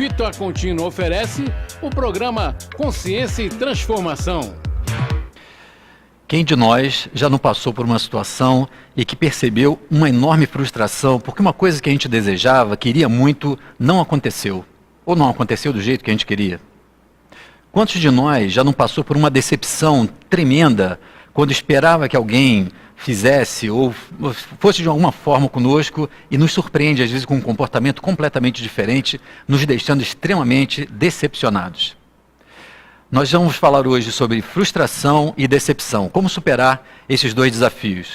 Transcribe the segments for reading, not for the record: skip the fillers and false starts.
Vita Contínuo oferece o programa Consciência e Transformação. Quem de nós já não passou por uma situação e que percebeu uma enorme frustração porque uma coisa que a gente desejava, queria muito, não aconteceu? Ou não aconteceu do jeito que a gente queria? Quantos de nós já não passou por uma decepção tremenda quando esperava que alguém fizesse ou fosse de alguma forma conosco e nos surpreende às vezes com um comportamento completamente diferente, nos deixando extremamente decepcionados? Nós vamos falar hoje sobre frustração e decepção, como superar esses dois desafios.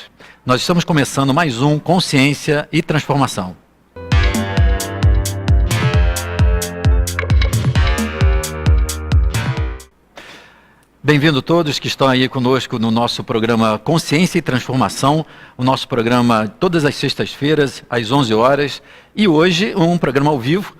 Nós estamos começando mais um Consciência e Transformação. Bem-vindo todos que estão aí conosco no nosso programa Consciência e Transformação, o nosso programa todas as sextas-feiras, às 11 horas, e hoje um programa ao vivo,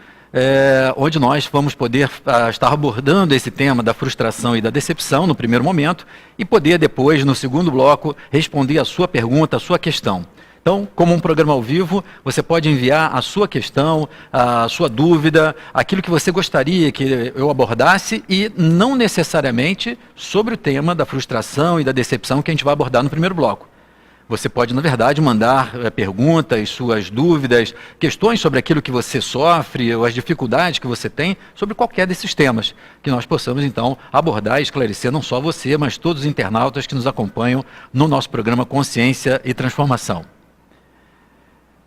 onde nós vamos poder estar abordando esse tema da frustração e da decepção no primeiro momento e poder depois, no segundo bloco, responder a sua pergunta, a sua questão. Então, como um programa ao vivo, você pode enviar a sua questão, a sua dúvida, aquilo que você gostaria que eu abordasse e não necessariamente sobre o tema da frustração e da decepção que a gente vai abordar no primeiro bloco. Você pode, na verdade, mandar perguntas, suas dúvidas, questões sobre aquilo que você sofre ou as dificuldades que você tem sobre qualquer desses temas, que nós possamos, então, abordar e esclarecer não só você, mas todos os internautas que nos acompanham no nosso programa Consciência e Transformação.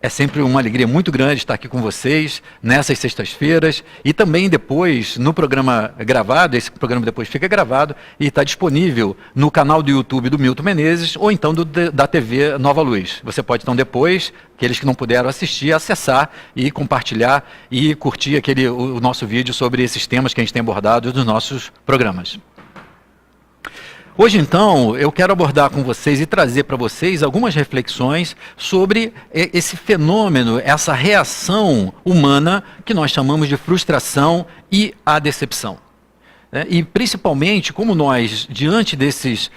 É sempre uma alegria muito grande estar aqui com vocês nessas sextas-feiras e também depois no programa gravado, esse programa depois fica gravado e está disponível no canal do YouTube do Milton Menezes ou então da TV Nova Luz. Você pode então depois, aqueles que não puderam assistir, acessar e compartilhar e curtir o nosso vídeo sobre esses temas que a gente tem abordado nos nossos programas. Hoje, então, eu quero abordar com vocês e trazer para vocês algumas reflexões sobre esse fenômeno, essa reação humana que nós chamamos de frustração e a decepção. E principalmente como nós, diante desse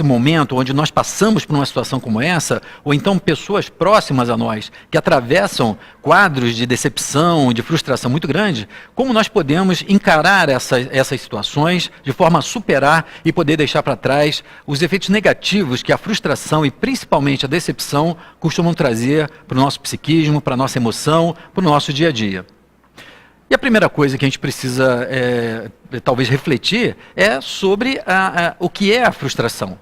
momento onde nós passamos por uma situação como essa, ou então pessoas próximas a nós que atravessam quadros de decepção, de frustração muito grande, como nós podemos encarar essas situações de forma a superar e poder deixar para trás os efeitos negativos que a frustração e principalmente a decepção costumam trazer para o nosso psiquismo, para a nossa emoção, para o nosso dia a dia. E a primeira coisa que a gente precisa, talvez, refletir é sobre o que é a frustração.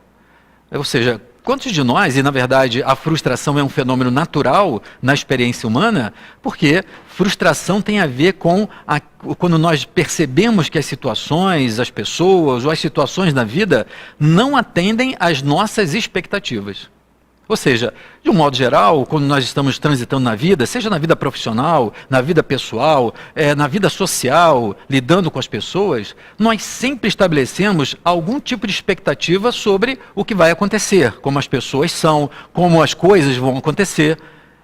Ou seja, quantos de nós, e na verdade a frustração é um fenômeno natural na experiência humana, porque frustração tem a ver com quando nós percebemos que as situações, as pessoas ou as situações da vida não atendem às nossas expectativas. Ou seja, de um modo geral, quando nós estamos transitando na vida, seja na vida profissional, na vida pessoal, na vida social, lidando com as pessoas, nós sempre estabelecemos algum tipo de expectativa sobre o que vai acontecer, como as pessoas são, como as coisas vão acontecer.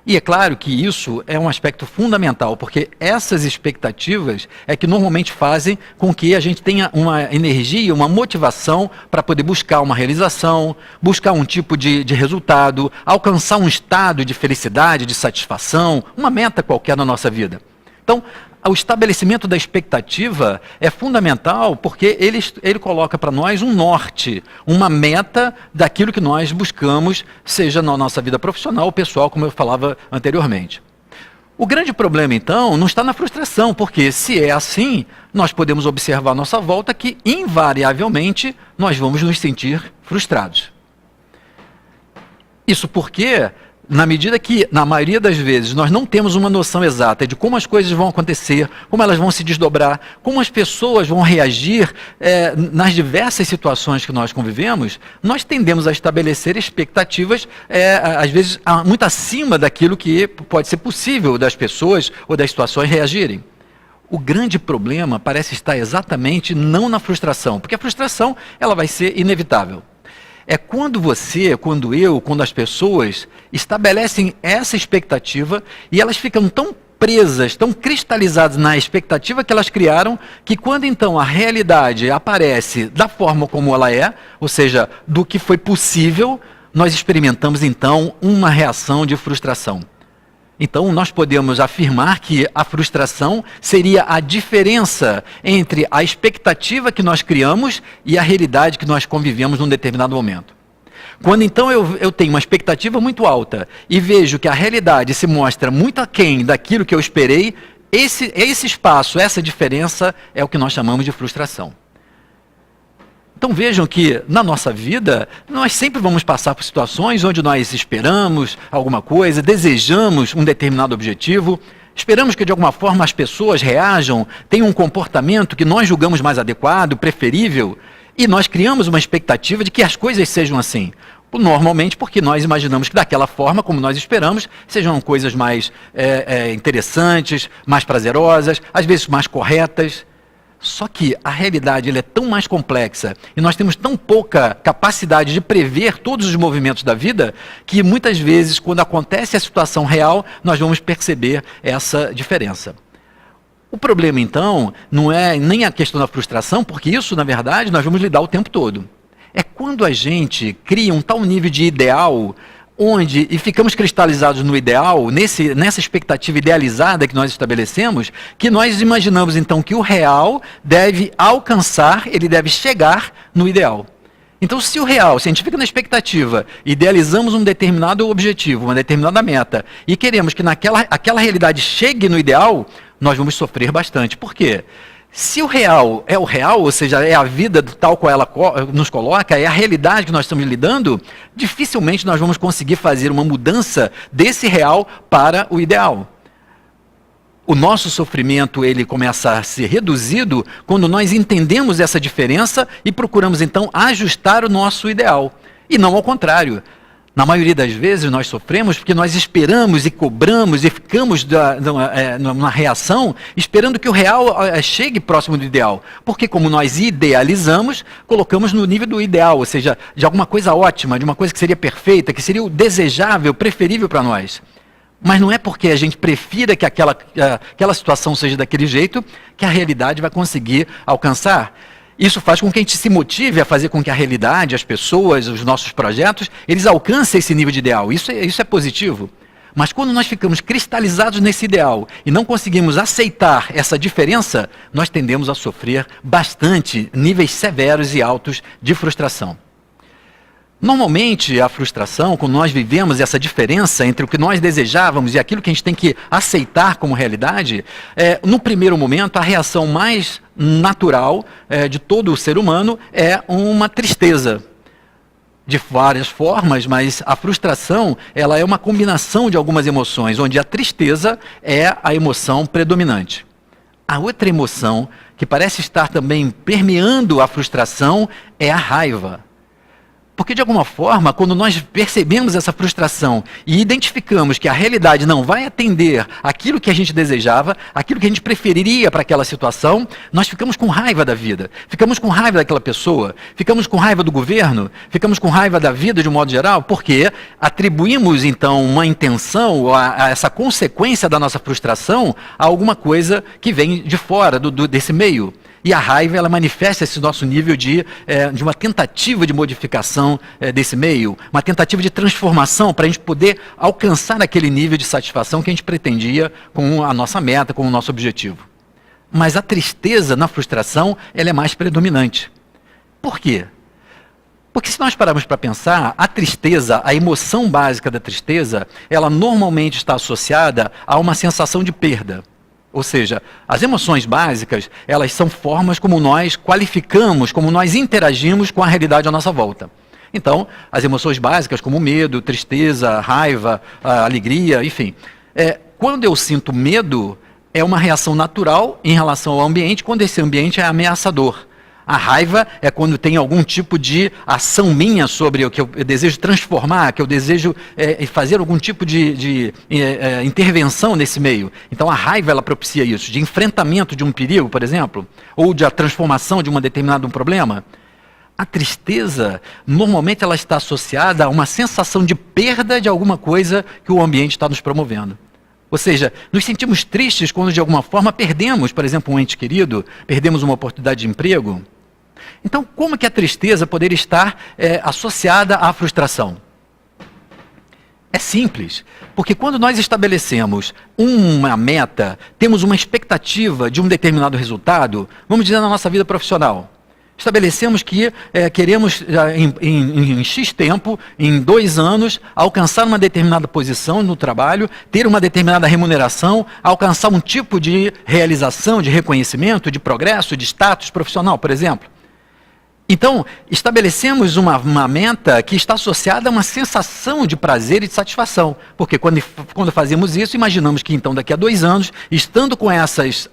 E é claro que isso é um aspecto fundamental, porque essas expectativas é que normalmente fazem com que a gente tenha uma energia, uma motivação para poder buscar uma realização, buscar um tipo de resultado, alcançar um estado de felicidade, de satisfação, uma meta qualquer na nossa vida. Então, o estabelecimento da expectativa é fundamental porque ele coloca para nós um norte, uma meta daquilo que nós buscamos, seja na nossa vida profissional ou pessoal, como eu falava anteriormente. O grande problema, então, não está na frustração, porque se é assim, nós podemos observar à nossa volta que, invariavelmente, nós vamos nos sentir frustrados. Isso porque, na medida que, na maioria das vezes, nós não temos uma noção exata de como as coisas vão acontecer, como elas vão se desdobrar, como as pessoas vão reagir nas diversas situações que nós convivemos, nós tendemos a estabelecer expectativas, às vezes, muito acima daquilo que pode ser possível das pessoas ou das situações reagirem. O grande problema parece estar exatamente não na frustração, porque a frustração ela vai ser inevitável. É quando você, quando eu, quando as pessoas estabelecem essa expectativa e elas ficam tão presas, tão cristalizadas na expectativa que elas criaram, que quando então a realidade aparece da forma como ela é, ou seja, do que foi possível, nós experimentamos então uma reação de frustração. Então, nós podemos afirmar que a frustração seria a diferença entre a expectativa que nós criamos e a realidade que nós convivemos num determinado momento. Quando então eu tenho uma expectativa muito alta e vejo que a realidade se mostra muito aquém daquilo que eu esperei, esse espaço, essa diferença é o que nós chamamos de frustração. Então vejam que na nossa vida, nós sempre vamos passar por situações onde nós esperamos alguma coisa, desejamos um determinado objetivo, esperamos que de alguma forma as pessoas reajam, tenham um comportamento que nós julgamos mais adequado, preferível, e nós criamos uma expectativa de que as coisas sejam assim. Normalmente porque nós imaginamos que daquela forma, como nós esperamos, sejam coisas mais interessantes, mais prazerosas, às vezes mais corretas. Só que a realidade é tão mais complexa e nós temos tão pouca capacidade de prever todos os movimentos da vida que muitas vezes, quando acontece a situação real, nós vamos perceber essa diferença. O problema, então, não é nem a questão da frustração, porque isso, na verdade, nós vamos lidar o tempo todo. É quando a gente cria um tal nível de ideal e ficamos cristalizados no ideal, nessa expectativa idealizada que nós estabelecemos, que nós imaginamos então que o real deve alcançar, ele deve chegar no ideal. Então, se a gente fica na expectativa, idealizamos um determinado objetivo, uma determinada meta, e queremos que aquela realidade chegue no ideal, nós vamos sofrer bastante. Por quê? Se o real é o real, ou seja, é a vida tal qual ela nos coloca, é a realidade que nós estamos lidando, dificilmente nós vamos conseguir fazer uma mudança desse real para o ideal. O nosso sofrimento ele começa a ser reduzido quando nós entendemos essa diferença e procuramos então ajustar o nosso ideal. E não ao contrário. Na maioria das vezes nós sofremos porque nós esperamos e cobramos e ficamos numa reação esperando que o real chegue próximo do ideal. Porque como nós idealizamos, colocamos no nível do ideal, ou seja, de alguma coisa ótima, de uma coisa que seria perfeita, que seria o desejável, preferível para nós. Mas não é porque a gente prefira que aquela situação seja daquele jeito que a realidade vai conseguir alcançar. Isso faz com que a gente se motive a fazer com que a realidade, as pessoas, os nossos projetos, eles alcancem esse nível de ideal. Isso é positivo. Mas quando nós ficamos cristalizados nesse ideal e não conseguimos aceitar essa diferença, nós tendemos a sofrer bastante níveis severos e altos de frustração. Normalmente, a frustração, quando nós vivemos essa diferença entre o que nós desejávamos e aquilo que a gente tem que aceitar como realidade, no primeiro momento, a reação mais natural de todo o ser humano é uma tristeza. De várias formas, mas a frustração ela é uma combinação de algumas emoções, onde a tristeza é a emoção predominante. A outra emoção, que parece estar também permeando a frustração, é a raiva. Porque, de alguma forma, quando nós percebemos essa frustração e identificamos que a realidade não vai atender aquilo que a gente desejava, aquilo que a gente preferiria para aquela situação, nós ficamos com raiva da vida, ficamos com raiva daquela pessoa, ficamos com raiva do governo, ficamos com raiva da vida de um modo geral, porque atribuímos, então, uma intenção, a essa consequência da nossa frustração a alguma coisa que vem de fora desse meio. E a raiva, ela manifesta esse nosso nível de uma tentativa de modificação desse meio, uma tentativa de transformação para a gente poder alcançar aquele nível de satisfação que a gente pretendia com a nossa meta, com o nosso objetivo. Mas a tristeza na frustração, ela é mais predominante. Por quê? Porque se nós pararmos para pensar, a tristeza, a emoção básica da tristeza, ela normalmente está associada a uma sensação de perda. Ou seja, as emoções básicas, elas são formas como nós qualificamos, como nós interagimos com a realidade à nossa volta. Então, as emoções básicas como medo, tristeza, raiva, alegria, enfim. Quando eu sinto medo, é uma reação natural em relação ao ambiente, quando esse ambiente é ameaçador. A raiva é quando tem algum tipo de ação minha sobre o que eu desejo transformar, que eu desejo fazer algum tipo de intervenção nesse meio. Então a raiva ela propicia isso, de enfrentamento de um perigo, por exemplo, ou de a transformação de um determinado problema. A tristeza, normalmente ela está associada a uma sensação de perda de alguma coisa que o ambiente está nos promovendo. Ou seja, nos sentimos tristes quando de alguma forma perdemos, por exemplo, um ente querido, perdemos uma oportunidade de emprego. Então, como que a tristeza poderia estar associada à frustração? É simples, porque quando nós estabelecemos uma meta, temos uma expectativa de um determinado resultado, vamos dizer na nossa vida profissional. Estabelecemos que queremos, em X tempo, em 2 anos, alcançar uma determinada posição no trabalho, ter uma determinada remuneração, alcançar um tipo de realização, de reconhecimento, de progresso, de status profissional, por exemplo. Então, estabelecemos uma meta que está associada a uma sensação de prazer e de satisfação. Porque quando fazemos isso, imaginamos que então daqui a 2 anos, estando com essas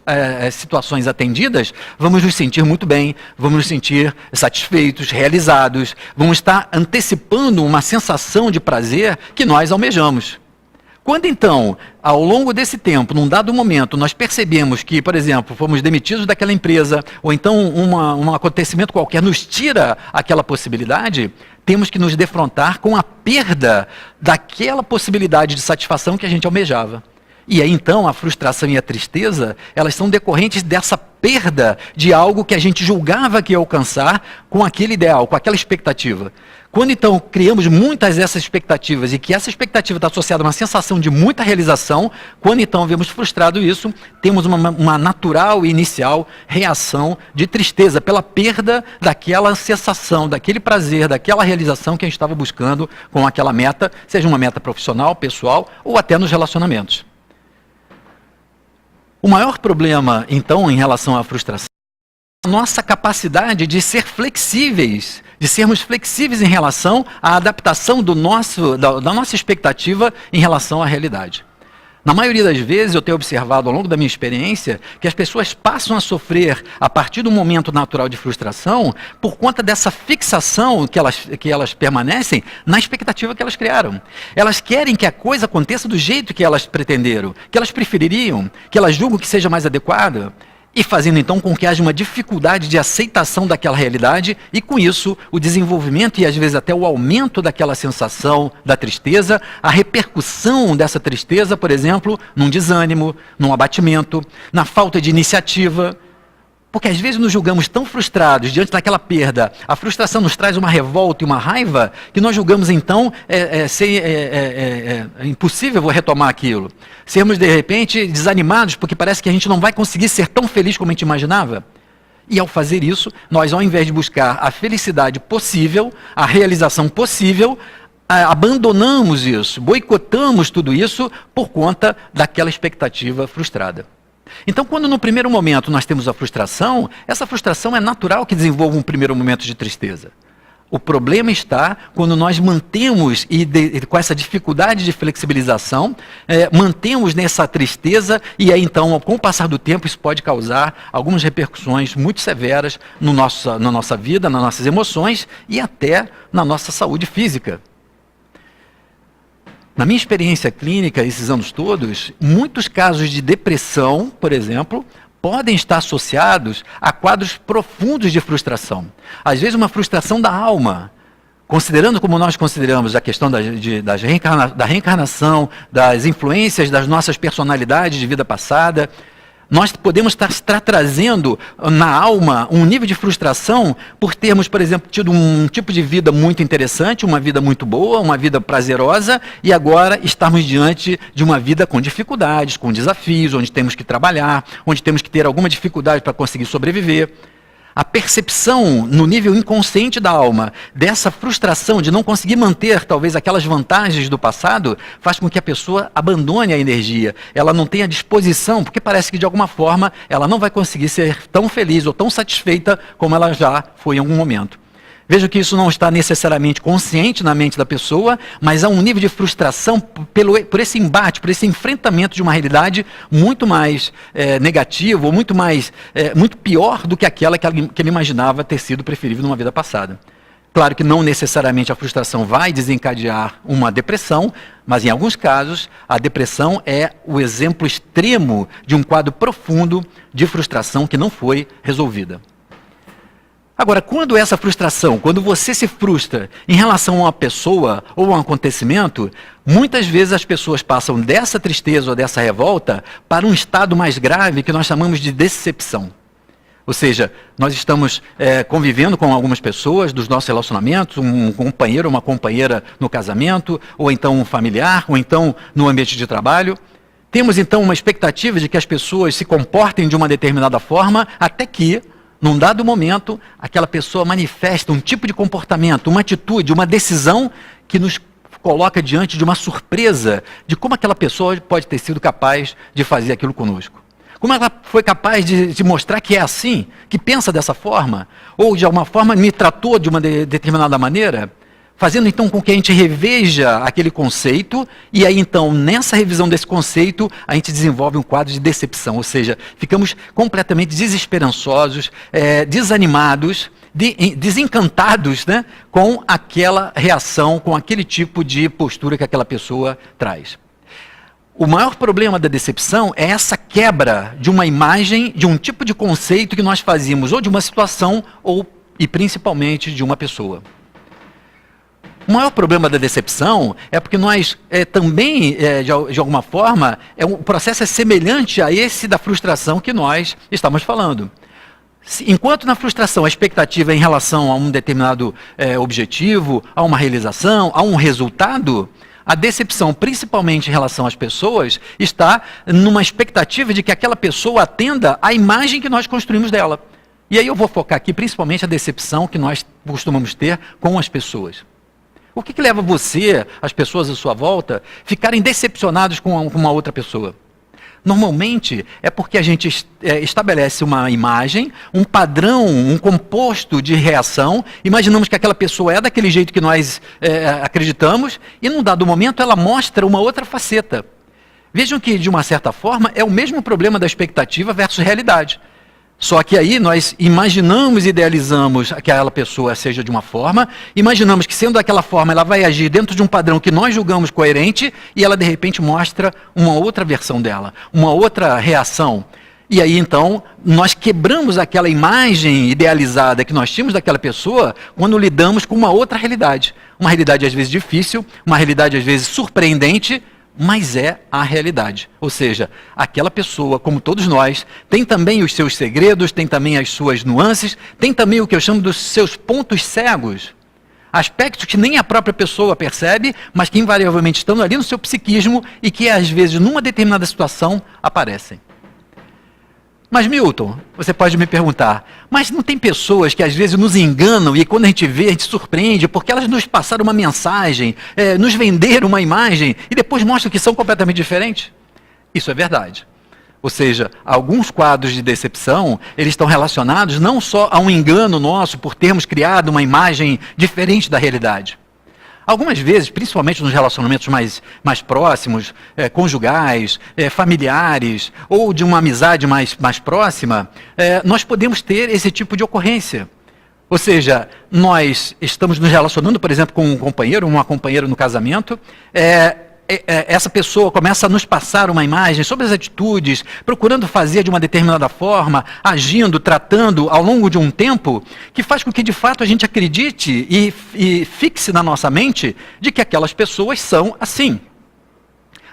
situações atendidas, vamos nos sentir muito bem, vamos nos sentir satisfeitos, realizados, vamos estar antecipando uma sensação de prazer que nós almejamos. Quando então, ao longo desse tempo, num dado momento, nós percebemos que, por exemplo, fomos demitidos daquela empresa, ou então um acontecimento qualquer nos tira aquela possibilidade, temos que nos defrontar com a perda daquela possibilidade de satisfação que a gente almejava. E aí então a frustração e a tristeza, elas são decorrentes dessa perda de algo que a gente julgava que ia alcançar com aquele ideal, com aquela expectativa. Quando então criamos muitas dessas expectativas e que essa expectativa está associada a uma sensação de muita realização, quando então vemos frustrado isso, temos uma natural e inicial reação de tristeza pela perda daquela sensação, daquele prazer, daquela realização que a gente estava buscando com aquela meta, seja uma meta profissional, pessoal ou até nos relacionamentos. O maior problema, então, em relação à frustração, é a nossa capacidade de ser flexíveis, de sermos flexíveis em relação à adaptação da nossa expectativa em relação à realidade. Na maioria das vezes, eu tenho observado ao longo da minha experiência que as pessoas passam a sofrer, a partir do momento natural de frustração, por conta dessa fixação que elas permanecem na expectativa que elas criaram. Elas querem que a coisa aconteça do jeito que elas pretenderam, que elas prefeririam, que elas julgam que seja mais adequada. E fazendo então com que haja uma dificuldade de aceitação daquela realidade e com isso o desenvolvimento e às vezes até o aumento daquela sensação da tristeza, a repercussão dessa tristeza, por exemplo, num desânimo, num abatimento, na falta de iniciativa. Porque às vezes nos julgamos tão frustrados diante daquela perda, a frustração nos traz uma revolta e uma raiva, que nós julgamos então impossível retomar aquilo. Sermos de repente desanimados porque parece que a gente não vai conseguir ser tão feliz como a gente imaginava. E ao fazer isso, nós ao invés de buscar a felicidade possível, a realização possível, abandonamos isso, boicotamos tudo isso por conta daquela expectativa frustrada. Então, quando no primeiro momento nós temos a frustração, essa frustração é natural que desenvolva um primeiro momento de tristeza. O problema está quando nós mantemos, com essa dificuldade de flexibilização, mantemos nessa tristeza e aí então, com o passar do tempo, isso pode causar algumas repercussões muito severas na nossa vida, nas nossas emoções e até na nossa saúde física. Na minha experiência clínica, esses anos todos, muitos casos de depressão, por exemplo, podem estar associados a quadros profundos de frustração. Às vezes uma frustração da alma, considerando como nós consideramos a questão da reencarnação, das influências das nossas personalidades de vida passada, nós podemos estar trazendo na alma um nível de frustração por termos, por exemplo, tido um tipo de vida muito interessante, uma vida muito boa, uma vida prazerosa, e agora estarmos diante de uma vida com dificuldades, com desafios, onde temos que trabalhar, onde temos que ter alguma dificuldade para conseguir sobreviver. A percepção no nível inconsciente da alma dessa frustração de não conseguir manter talvez aquelas vantagens do passado faz com que a pessoa abandone a energia. Ela não tenha disposição, porque parece que de alguma forma ela não vai conseguir ser tão feliz ou tão satisfeita como ela já foi em algum momento. Vejo que isso não está necessariamente consciente na mente da pessoa, mas há um nível de frustração por esse embate, por esse enfrentamento de uma realidade muito mais negativa, ou muito pior do que aquela que ele imaginava ter sido preferível numa vida passada. Claro que não necessariamente a frustração vai desencadear uma depressão, mas em alguns casos a depressão é o exemplo extremo de um quadro profundo de frustração que não foi resolvida. Agora, quando essa frustração, quando você se frustra em relação a uma pessoa ou a um acontecimento, muitas vezes as pessoas passam dessa tristeza ou dessa revolta para um estado mais grave que nós chamamos de decepção. Ou seja, nós estamos convivendo com algumas pessoas dos nossos relacionamentos, um companheiro ou uma companheira no casamento, ou então um familiar, ou então no ambiente de trabalho. Temos então uma expectativa de que as pessoas se comportem de uma determinada forma, até que, num dado momento, aquela pessoa manifesta um tipo de comportamento, uma atitude, uma decisão que nos coloca diante de uma surpresa de como aquela pessoa pode ter sido capaz de fazer aquilo conosco. Como ela foi capaz de mostrar que é assim, que pensa dessa forma, ou de alguma forma me tratou de uma determinada maneira, fazendo então com que a gente reveja aquele conceito, e aí então, nessa revisão desse conceito, a gente desenvolve um quadro de decepção, ou seja, ficamos completamente desesperançosos, desanimados, desencantados, né, com aquela reação, com aquele tipo de postura que aquela pessoa traz. O maior problema da decepção é essa quebra de uma imagem, de um tipo de conceito que nós fazíamos, ou de uma situação, e principalmente de uma pessoa. O maior problema da decepção é porque nós também, de alguma forma, o processo é semelhante a esse da frustração que nós estamos falando. Enquanto na frustração a expectativa é em relação a um determinado objetivo, a uma realização, a um resultado, a decepção, principalmente em relação às pessoas, está numa expectativa de que aquela pessoa atenda à imagem que nós construímos dela. E aí eu vou focar aqui principalmente a decepção que nós costumamos ter com as pessoas. O que leva você, as pessoas à sua volta, ficarem decepcionados com uma outra pessoa? Normalmente é porque a gente estabelece uma imagem, um padrão, um composto de reação, imaginamos que aquela pessoa é daquele jeito que nós acreditamos, e num dado momento ela mostra uma outra faceta. Vejam que, de uma certa forma, é o mesmo problema da expectativa versus realidade. Só que aí nós imaginamos, idealizamos que aquela pessoa seja de uma forma, imaginamos que sendo daquela forma ela vai agir dentro de um padrão que nós julgamos coerente, e ela de repente mostra uma outra versão dela, uma outra reação. E aí então nós quebramos aquela imagem idealizada que nós tínhamos daquela pessoa quando lidamos com uma outra realidade. Uma realidade às vezes difícil, uma realidade às vezes surpreendente, mas é a realidade. Ou seja, aquela pessoa, como todos nós, tem também os seus segredos, tem também as suas nuances, tem também o que eu chamo dos seus pontos cegos. Aspectos que nem a própria pessoa percebe, mas que invariavelmente estão ali no seu psiquismo e que às vezes numa determinada situação aparecem. Mas Milton, você pode me perguntar, mas não tem pessoas que às vezes nos enganam e quando a gente vê, a gente surpreende porque elas nos passaram uma mensagem, nos venderam uma imagem e depois mostram que são completamente diferentes? Isso é verdade. Ou seja, alguns quadros de decepção, eles estão relacionados não só a um engano nosso por termos criado uma imagem diferente da realidade. Algumas vezes, principalmente nos relacionamentos mais próximos, conjugais, familiares, ou de uma amizade mais próxima, nós podemos ter esse tipo de ocorrência. Ou seja, nós estamos nos relacionando, por exemplo, com um companheiro, uma companheira no casamento, essa pessoa começa a nos passar uma imagem sobre as atitudes, procurando fazer de uma determinada forma, agindo, tratando ao longo de um tempo, que faz com que de fato a gente acredite e fixe na nossa mente de que aquelas pessoas são assim.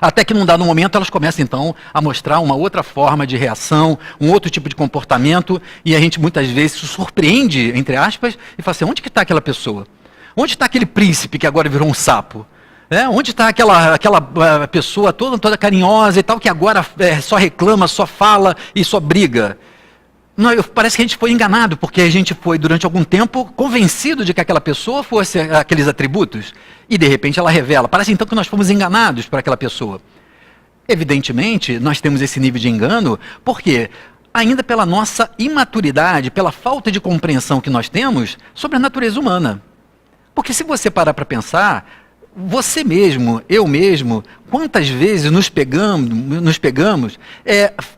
Até que num dado momento elas começam então a mostrar uma outra forma de reação, um outro tipo de comportamento, e a gente muitas vezes se surpreende, entre aspas, e fala assim, onde que está aquela pessoa? Onde está aquele príncipe que agora virou um sapo? Onde está aquela pessoa toda carinhosa e tal, que agora só reclama, só fala e só briga? Não, parece que a gente foi enganado, porque a gente foi, durante algum tempo, convencido de que aquela pessoa fosse aqueles atributos. E, de repente, ela revela. Parece, então, que nós fomos enganados por aquela pessoa. Evidentemente, nós temos esse nível de engano, porque ainda pela nossa imaturidade, pela falta de compreensão que nós temos sobre a natureza humana. Porque se você parar para pensar, você mesmo, eu mesmo, quantas vezes nos pegamos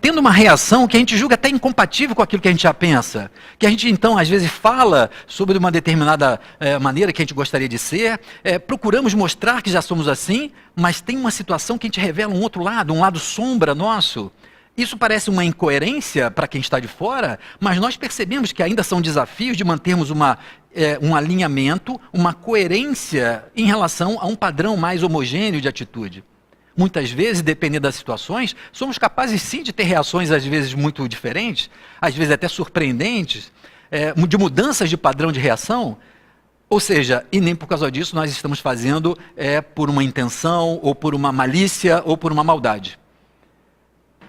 tendo uma reação que a gente julga até incompatível com aquilo que a gente já pensa. Que a gente, então, às vezes fala sobre uma determinada maneira que a gente gostaria de ser, procuramos mostrar que já somos assim, mas tem uma situação que a gente revela um outro lado, um lado sombra nosso. Isso parece uma incoerência para quem está de fora, mas nós percebemos que ainda são desafios de mantermos um alinhamento, uma coerência em relação a um padrão mais homogêneo de atitude. Muitas vezes, dependendo das situações, somos capazes sim de ter reações às vezes muito diferentes, às vezes até surpreendentes, de mudanças de padrão de reação. Ou seja, e nem por causa disso nós estamos fazendo por uma intenção, ou por uma malícia, ou por uma maldade.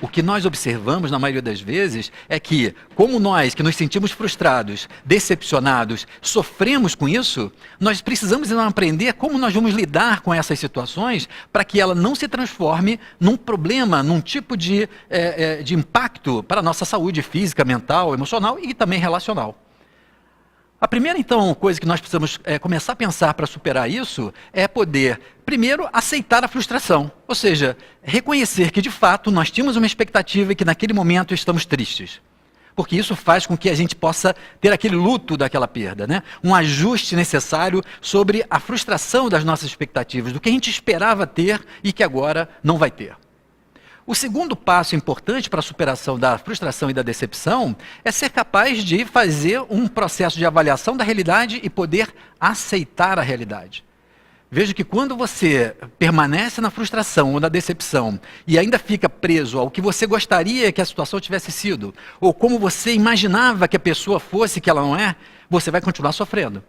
O que nós observamos na maioria das vezes é que, como nós que nos sentimos frustrados, decepcionados, sofremos com isso, nós precisamos então aprender como nós vamos lidar com essas situações para que ela não se transforme num problema, num tipo de impacto para a nossa saúde física, mental, emocional e também relacional. A primeira, então, coisa que nós precisamos começar a pensar para superar isso é poder, primeiro, aceitar a frustração. Ou seja, reconhecer que, de fato, nós tínhamos uma expectativa e que, naquele momento, estamos tristes. Porque isso faz com que a gente possa ter aquele luto daquela perda, né? Um ajuste necessário sobre a frustração das nossas expectativas, do que a gente esperava ter e que agora não vai ter. O segundo passo importante para a superação da frustração e da decepção é ser capaz de fazer um processo de avaliação da realidade e poder aceitar a realidade. Veja que quando você permanece na frustração ou na decepção e ainda fica preso ao que você gostaria que a situação tivesse sido, ou como você imaginava que a pessoa fosse que ela não é, você vai continuar sofrendo.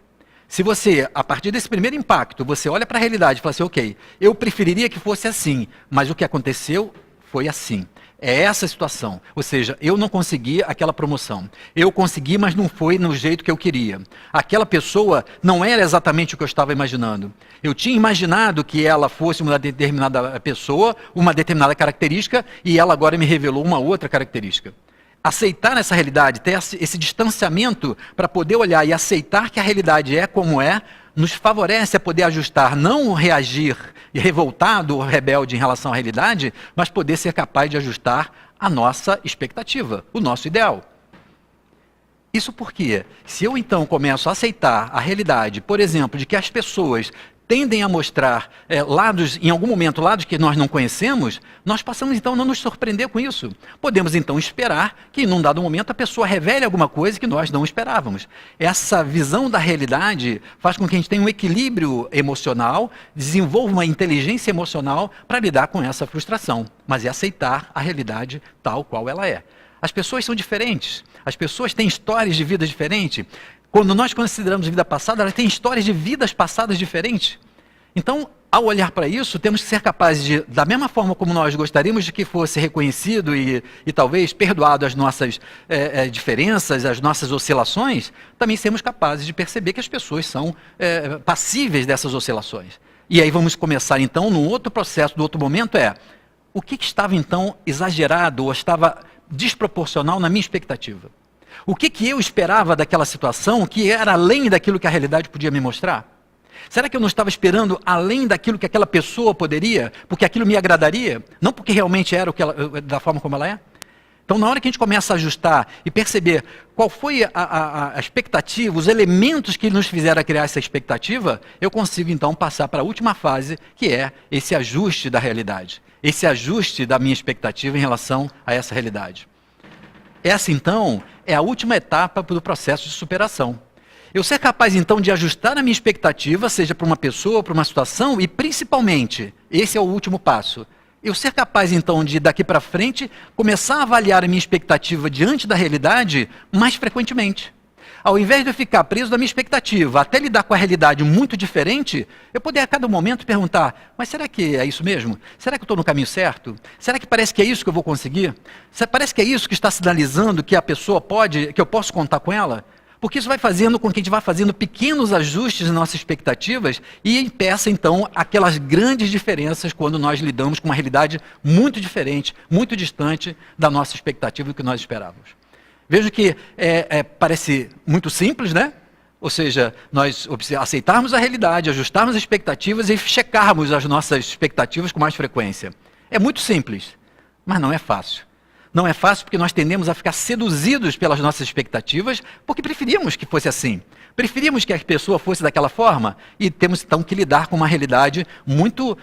Se você, a partir desse primeiro impacto, você olha para a realidade e fala assim, ok, eu preferiria que fosse assim, mas o que aconteceu foi assim. É essa a situação. Ou seja, eu não consegui aquela promoção. Eu consegui, mas não foi no jeito que eu queria. Aquela pessoa não era exatamente o que eu estava imaginando. Eu tinha imaginado que ela fosse uma determinada pessoa, uma determinada característica, e ela agora me revelou uma outra característica. Aceitar essa realidade, ter esse distanciamento para poder olhar e aceitar que a realidade é como é, nos favorece a poder ajustar, não reagir revoltado ou rebelde em relação à realidade, mas poder ser capaz de ajustar a nossa expectativa, o nosso ideal. Isso porque, se eu então começo a aceitar a realidade, por exemplo, de que as pessoas tendem a mostrar lados, em algum momento, lados que nós não conhecemos, nós passamos então a não nos surpreender com isso. Podemos então esperar que, num dado momento, a pessoa revele alguma coisa que nós não esperávamos. Essa visão da realidade faz com que a gente tenha um equilíbrio emocional, desenvolva uma inteligência emocional para lidar com essa frustração, mas é aceitar a realidade tal qual ela é. As pessoas são diferentes, as pessoas têm histórias de vida diferentes. Quando nós consideramos vida passada, elas têm histórias de vidas passadas diferentes. Então, ao olhar para isso, temos que ser capazes de, da mesma forma como nós gostaríamos de que fosse reconhecido e talvez perdoado as nossas diferenças, as nossas oscilações, também sermos capazes de perceber que as pessoas são passíveis dessas oscilações. E aí vamos começar então, num outro processo, do outro momento, o que estava então exagerado ou estava desproporcional na minha expectativa? O que eu esperava daquela situação que era além daquilo que a realidade podia me mostrar? Será que eu não estava esperando além daquilo que aquela pessoa poderia, porque aquilo me agradaria, não porque realmente era da forma como ela é? Então, na hora que a gente começa a ajustar e perceber qual foi a expectativa, os elementos que nos fizeram criar essa expectativa, eu consigo então passar para a última fase, que é esse ajuste da realidade, esse ajuste da minha expectativa em relação a essa realidade. Essa, então, é a última etapa do processo de superação. Eu ser capaz, então, de ajustar a minha expectativa, seja para uma pessoa, para uma situação, e principalmente, esse é o último passo, eu ser capaz, então, de daqui para frente, começar a avaliar a minha expectativa diante da realidade mais frequentemente. Ao invés de eu ficar preso na minha expectativa, até lidar com a realidade muito diferente, eu poder a cada momento perguntar, mas será que é isso mesmo? Será que eu estou no caminho certo? Será que parece que é isso que eu vou conseguir? Parece que é isso que está sinalizando que a pessoa pode, que eu posso contar com ela? Porque isso vai fazendo com que a gente vá fazendo pequenos ajustes nas nossas expectativas e impeça, então, aquelas grandes diferenças quando nós lidamos com uma realidade muito diferente, muito distante da nossa expectativa e do que nós esperávamos. Vejo que parece muito simples, né? Ou seja, nós aceitarmos a realidade, ajustarmos as expectativas e checarmos as nossas expectativas com mais frequência. É muito simples, mas não é fácil. Não é fácil porque nós tendemos a ficar seduzidos pelas nossas expectativas, porque preferíamos que fosse assim. Preferíamos que a pessoa fosse daquela forma e temos então que lidar com uma realidade muito,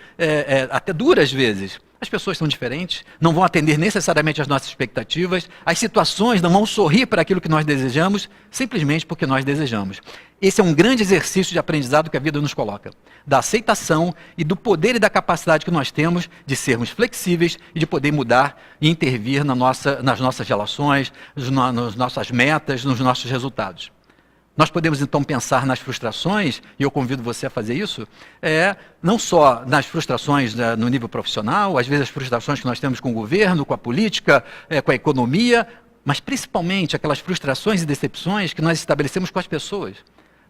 até dura às vezes. As pessoas são diferentes, não vão atender necessariamente às nossas expectativas, as situações não vão sorrir para aquilo que nós desejamos, simplesmente porque nós desejamos. Esse é um grande exercício de aprendizado que a vida nos coloca, da aceitação e do poder e da capacidade que nós temos de sermos flexíveis e de poder mudar e intervir nas nossas relações, nas nossas metas, nos nossos resultados. Nós podemos então pensar nas frustrações, e eu convido você a fazer isso, não só nas frustrações no nível profissional, às vezes as frustrações que nós temos com o governo, com a política, com a economia, mas principalmente aquelas frustrações e decepções que nós estabelecemos com as pessoas.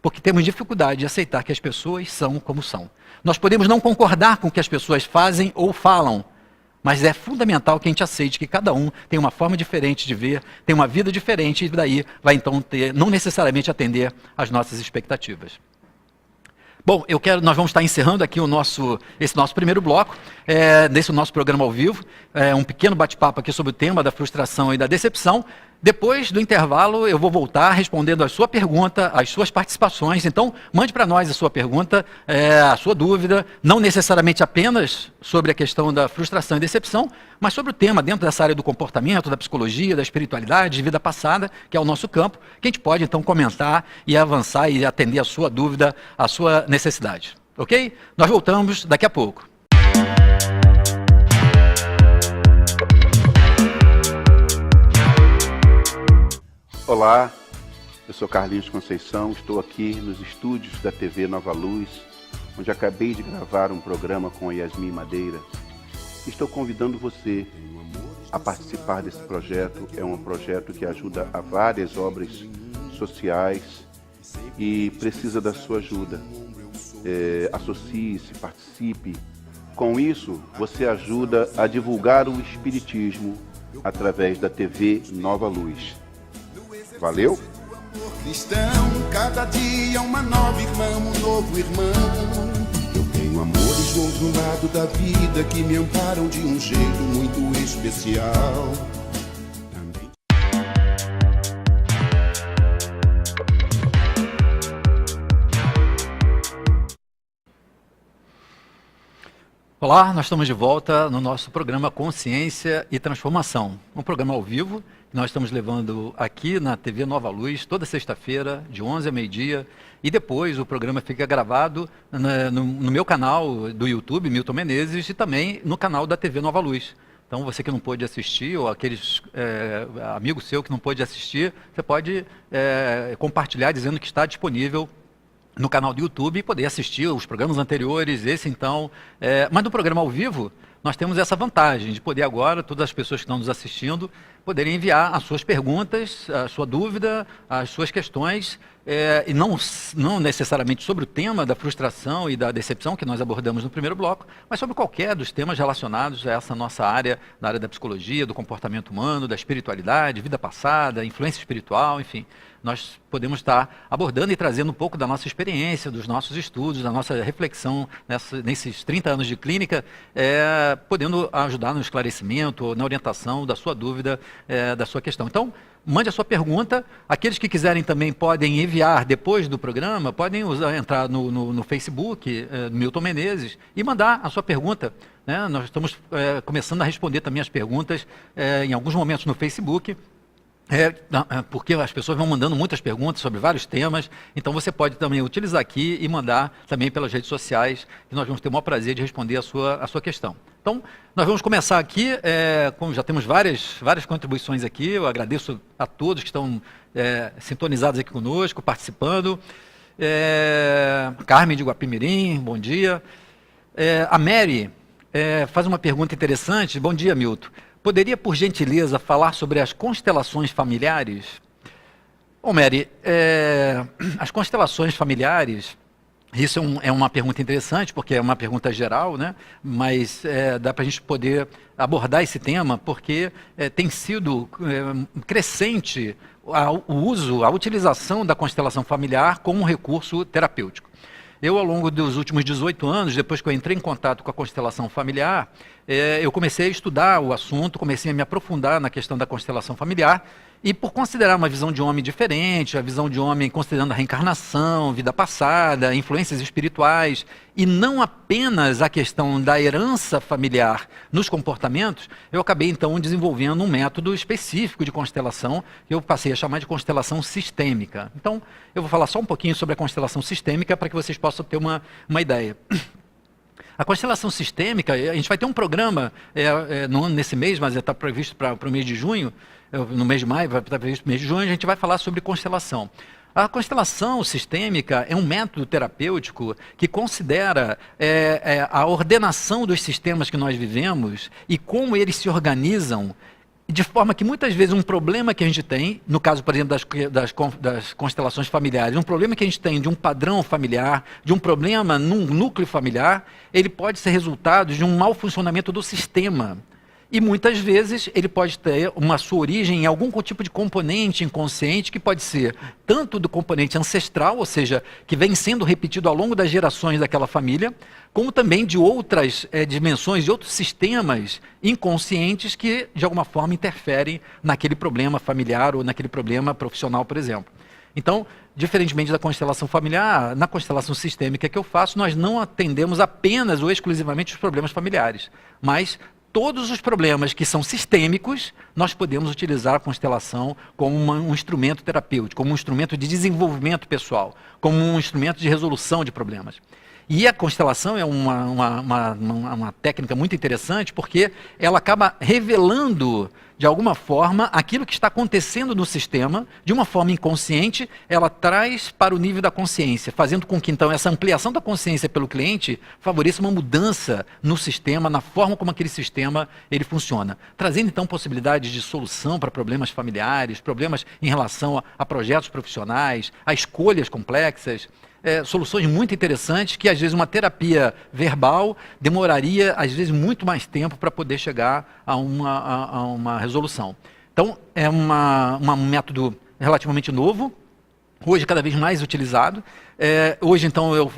Porque temos dificuldade de aceitar que as pessoas são como são. Nós podemos não concordar com o que as pessoas fazem ou falam, mas é fundamental que a gente aceite que cada um tem uma forma diferente de ver, tem uma vida diferente, e daí vai então não necessariamente atender às nossas expectativas. Bom, nós vamos estar encerrando aqui esse nosso primeiro bloco, desse nosso programa ao vivo, um pequeno bate-papo aqui sobre o tema da frustração e da decepção. Depois do intervalo, eu vou voltar respondendo a sua pergunta, as suas participações. Então, mande para nós a sua pergunta, a sua dúvida, não necessariamente apenas sobre a questão da frustração e decepção, mas sobre o tema dentro dessa área do comportamento, da psicologia, da espiritualidade, de vida passada, que é o nosso campo, que a gente pode então comentar e avançar e atender a sua dúvida, a sua necessidade. Ok? Nós voltamos daqui a pouco. Olá, eu sou Carlinhos Conceição, estou aqui nos estúdios da TV Nova Luz, onde acabei de gravar um programa com a Yasmin Madeira. Estou convidando você a participar desse projeto. É um projeto que ajuda a várias obras sociais e precisa da sua ajuda. Associe-se, participe. Com isso, você ajuda a divulgar o Espiritismo através da TV Nova Luz. Valeu? Cristão, cada dia uma nova irmã, um novo irmão. Eu tenho amores bons no lado da vida que me amparam de um jeito muito especial. Olá, nós estamos de volta no nosso programa Consciência e Transformação, um programa ao vivo que nós estamos levando aqui na TV Nova Luz toda sexta-feira, de 11 a meio-dia, e depois o programa fica gravado no meu canal do YouTube, Milton Menezes, e também no canal da TV Nova Luz. Então, você que não pôde assistir, ou aqueles amigos seus que não pôde assistir, você pode compartilhar dizendo que está disponível no canal do YouTube e poder assistir os programas anteriores, esse então. Mas no programa ao vivo, nós temos essa vantagem de poder agora, todas as pessoas que estão nos assistindo, poderem enviar as suas perguntas, a sua dúvida, as suas questões, e não necessariamente sobre o tema da frustração e da decepção que nós abordamos no primeiro bloco, mas sobre qualquer dos temas relacionados a essa nossa área, na área da psicologia, do comportamento humano, da espiritualidade, vida passada, influência espiritual, enfim. Nós podemos estar abordando e trazendo um pouco da nossa experiência, dos nossos estudos, da nossa reflexão nesses 30 anos de clínica, podendo ajudar no esclarecimento, na orientação da sua dúvida, da sua questão. Então, mande a sua pergunta. Aqueles que quiserem também podem enviar depois do programa, podem entrar no Facebook, Milton Menezes, e mandar a sua pergunta. Nós estamos começando a responder também as perguntas em alguns momentos no Facebook, porque as pessoas vão mandando muitas perguntas sobre vários temas, então você pode também utilizar aqui e mandar também pelas redes sociais, que nós vamos ter o maior prazer de responder a sua questão. Então, nós vamos começar aqui, como já temos várias contribuições aqui, eu agradeço a todos que estão sintonizados aqui conosco, participando. Carmen de Guapimirim, bom dia. A Mary faz uma pergunta interessante. Bom dia, Milton. Poderia, por gentileza, falar sobre as constelações familiares? Bom, Mary, as constelações familiares, isso é uma pergunta interessante, porque é uma pergunta geral, né? Mas dá para a gente poder abordar esse tema, porque tem sido crescente a utilização da constelação familiar como um recurso terapêutico. Eu, ao longo dos últimos 18 anos, depois que eu entrei em contato com a constelação familiar, eu comecei a estudar o assunto, comecei a me aprofundar na questão da constelação familiar, E por considerar uma visão de homem diferente, a visão de homem considerando a reencarnação, vida passada, influências espirituais, e não apenas a questão da herança familiar nos comportamentos, eu acabei então desenvolvendo um método específico de constelação, que eu passei a chamar de constelação sistêmica. Então, eu vou falar só um pouquinho sobre a constelação sistêmica para que vocês possam ter uma ideia. A constelação sistêmica, a gente vai ter um programa nesse mês, mas está previsto para o mês de junho, no mês de maio, vai estar previsto no mês de junho, a gente vai falar sobre constelação. A constelação sistêmica é um método terapêutico que considera a ordenação dos sistemas que nós vivemos e como eles se organizam, de forma que muitas vezes um problema que a gente tem, no caso, por exemplo, das constelações familiares, um problema que a gente tem de um padrão familiar, de um problema num núcleo familiar, ele pode ser resultado de um mau funcionamento do sistema. E muitas vezes ele pode ter uma sua origem em algum tipo de componente inconsciente, que pode ser tanto do componente ancestral, ou seja, que vem sendo repetido ao longo das gerações daquela família, como também de outras dimensões, de outros sistemas inconscientes que de alguma forma interferem naquele problema familiar ou naquele problema profissional, por exemplo. Então, diferentemente da constelação familiar, na constelação sistêmica que eu faço, nós não atendemos apenas ou exclusivamente os problemas familiares, mas todos os problemas que são sistêmicos, nós podemos utilizar a constelação como um instrumento terapêutico, como um instrumento de desenvolvimento pessoal, como um instrumento de resolução de problemas. E a constelação é uma técnica muito interessante, porque ela acaba revelando, de alguma forma, aquilo que está acontecendo no sistema, de uma forma inconsciente, ela traz para o nível da consciência, fazendo com que, então, essa ampliação da consciência pelo cliente favoreça uma mudança no sistema, na forma como aquele sistema ele funciona. Trazendo, então, possibilidades de solução para problemas familiares, problemas em relação a projetos profissionais, a escolhas complexas, soluções muito interessantes que, às vezes, uma terapia verbal demoraria, às vezes, muito mais tempo para poder chegar a uma resolução. Então, é um método relativamente novo, hoje cada vez mais utilizado. Hoje, então, eu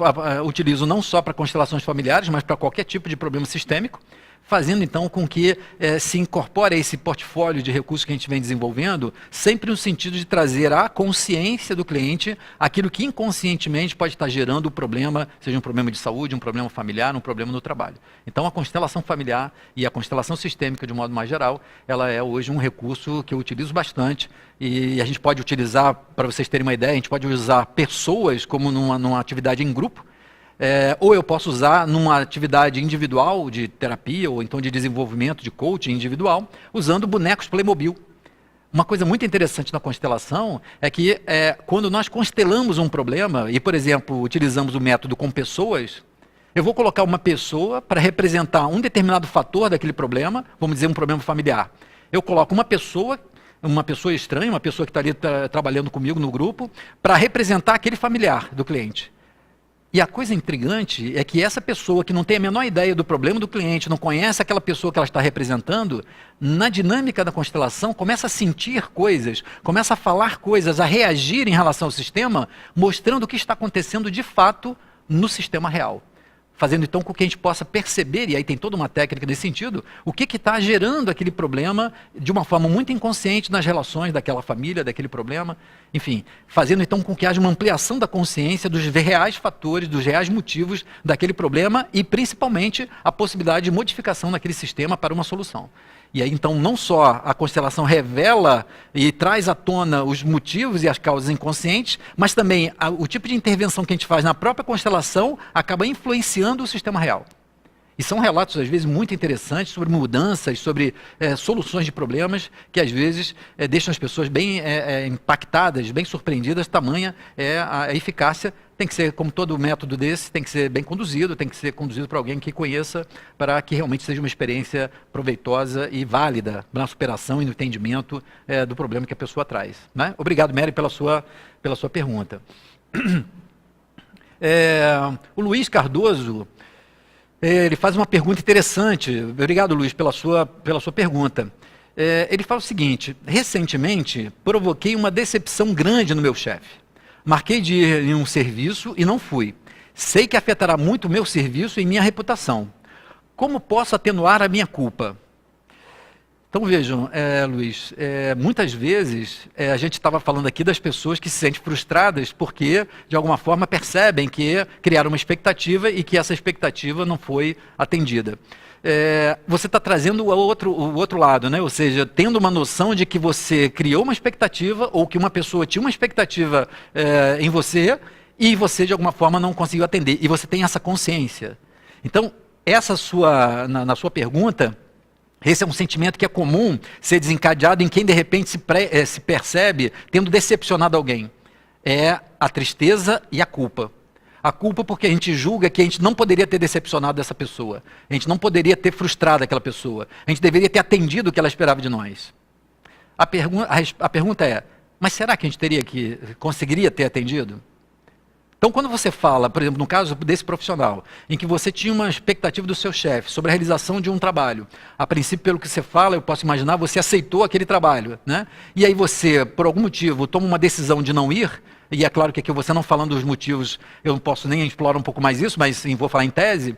utilizo não só para constelações familiares, mas para qualquer tipo de problema sistêmico, fazendo então com que se incorpore a esse portfólio de recursos que a gente vem desenvolvendo, sempre no sentido de trazer à consciência do cliente aquilo que inconscientemente pode estar gerando o problema, seja um problema de saúde, um problema familiar, um problema no trabalho. Então a constelação familiar e a constelação sistêmica, de um modo mais geral, ela é hoje um recurso que eu utilizo bastante, e a gente pode utilizar, para vocês terem uma ideia, a gente pode usar pessoas como numa atividade em grupo, ou eu posso usar numa atividade individual de terapia ou então de desenvolvimento de coaching individual, usando bonecos Playmobil. Uma coisa muito interessante na constelação é que quando nós constelamos um problema e, por exemplo, utilizamos o método com pessoas, eu vou colocar uma pessoa para representar um determinado fator daquele problema, vamos dizer um problema familiar. Eu coloco uma pessoa estranha, uma pessoa que está ali trabalhando comigo no grupo, para representar aquele familiar do cliente. E a coisa intrigante é que essa pessoa que não tem a menor ideia do problema do cliente, não conhece aquela pessoa que ela está representando, na dinâmica da constelação começa a sentir coisas, começa a falar coisas, a reagir em relação ao sistema, mostrando o que está acontecendo de fato no sistema real. Fazendo então com que a gente possa perceber, e aí tem toda uma técnica nesse sentido, o que está gerando aquele problema de uma forma muito inconsciente nas relações daquela família, daquele problema. Enfim, fazendo então com que haja uma ampliação da consciência dos reais fatores, dos reais motivos daquele problema e principalmente a possibilidade de modificação naquele sistema para uma solução. E aí, então, não só a constelação revela e traz à tona os motivos e as causas inconscientes, mas também o tipo de intervenção que a gente faz na própria constelação acaba influenciando o sistema real. E são relatos, às vezes, muito interessantes sobre mudanças, sobre soluções de problemas que, às vezes, deixam as pessoas bem impactadas, bem surpreendidas, tamanha a eficácia. Tem que ser, como todo método desse, tem que ser bem conduzido, tem que ser conduzido por alguém que conheça, para que realmente seja uma experiência proveitosa e válida na superação e no entendimento do problema que a pessoa traz. Né? Obrigado, Mary, pela sua pergunta. O Luiz Cardoso, ele faz uma pergunta interessante. Obrigado, Luiz, pela sua pergunta. Ele fala o seguinte: recentemente provoquei uma decepção grande no meu chefe. Marquei de ir em um serviço e não fui. Sei que afetará muito o meu serviço e minha reputação. Como posso atenuar a minha culpa? Então vejam, Luiz, muitas vezes a gente estava falando aqui das pessoas que se sentem frustradas porque, de alguma forma, percebem que criaram uma expectativa e que essa expectativa não foi atendida. Você está trazendo o outro lado, né? Ou seja, tendo uma noção de que você criou uma expectativa ou que uma pessoa tinha uma expectativa em você e você, de alguma forma, não conseguiu atender. E você tem essa consciência. Então, na sua pergunta, esse é um sentimento que é comum ser desencadeado em quem, de repente, se percebe tendo decepcionado alguém. É a tristeza e a culpa. A culpa porque a gente julga que a gente não poderia ter decepcionado essa pessoa. A gente não poderia ter frustrado aquela pessoa. A gente deveria ter atendido o que ela esperava de nós. A pergunta é, mas será que a gente conseguiria ter atendido? Então, quando você fala, por exemplo, no caso desse profissional, em que você tinha uma expectativa do seu chefe sobre a realização de um trabalho, a princípio, pelo que você fala, eu posso imaginar, você aceitou aquele trabalho, né? E aí você, por algum motivo, toma uma decisão de não ir, e é claro que aqui você não falando dos motivos, eu não posso nem explorar um pouco mais isso, mas sim, vou falar em tese,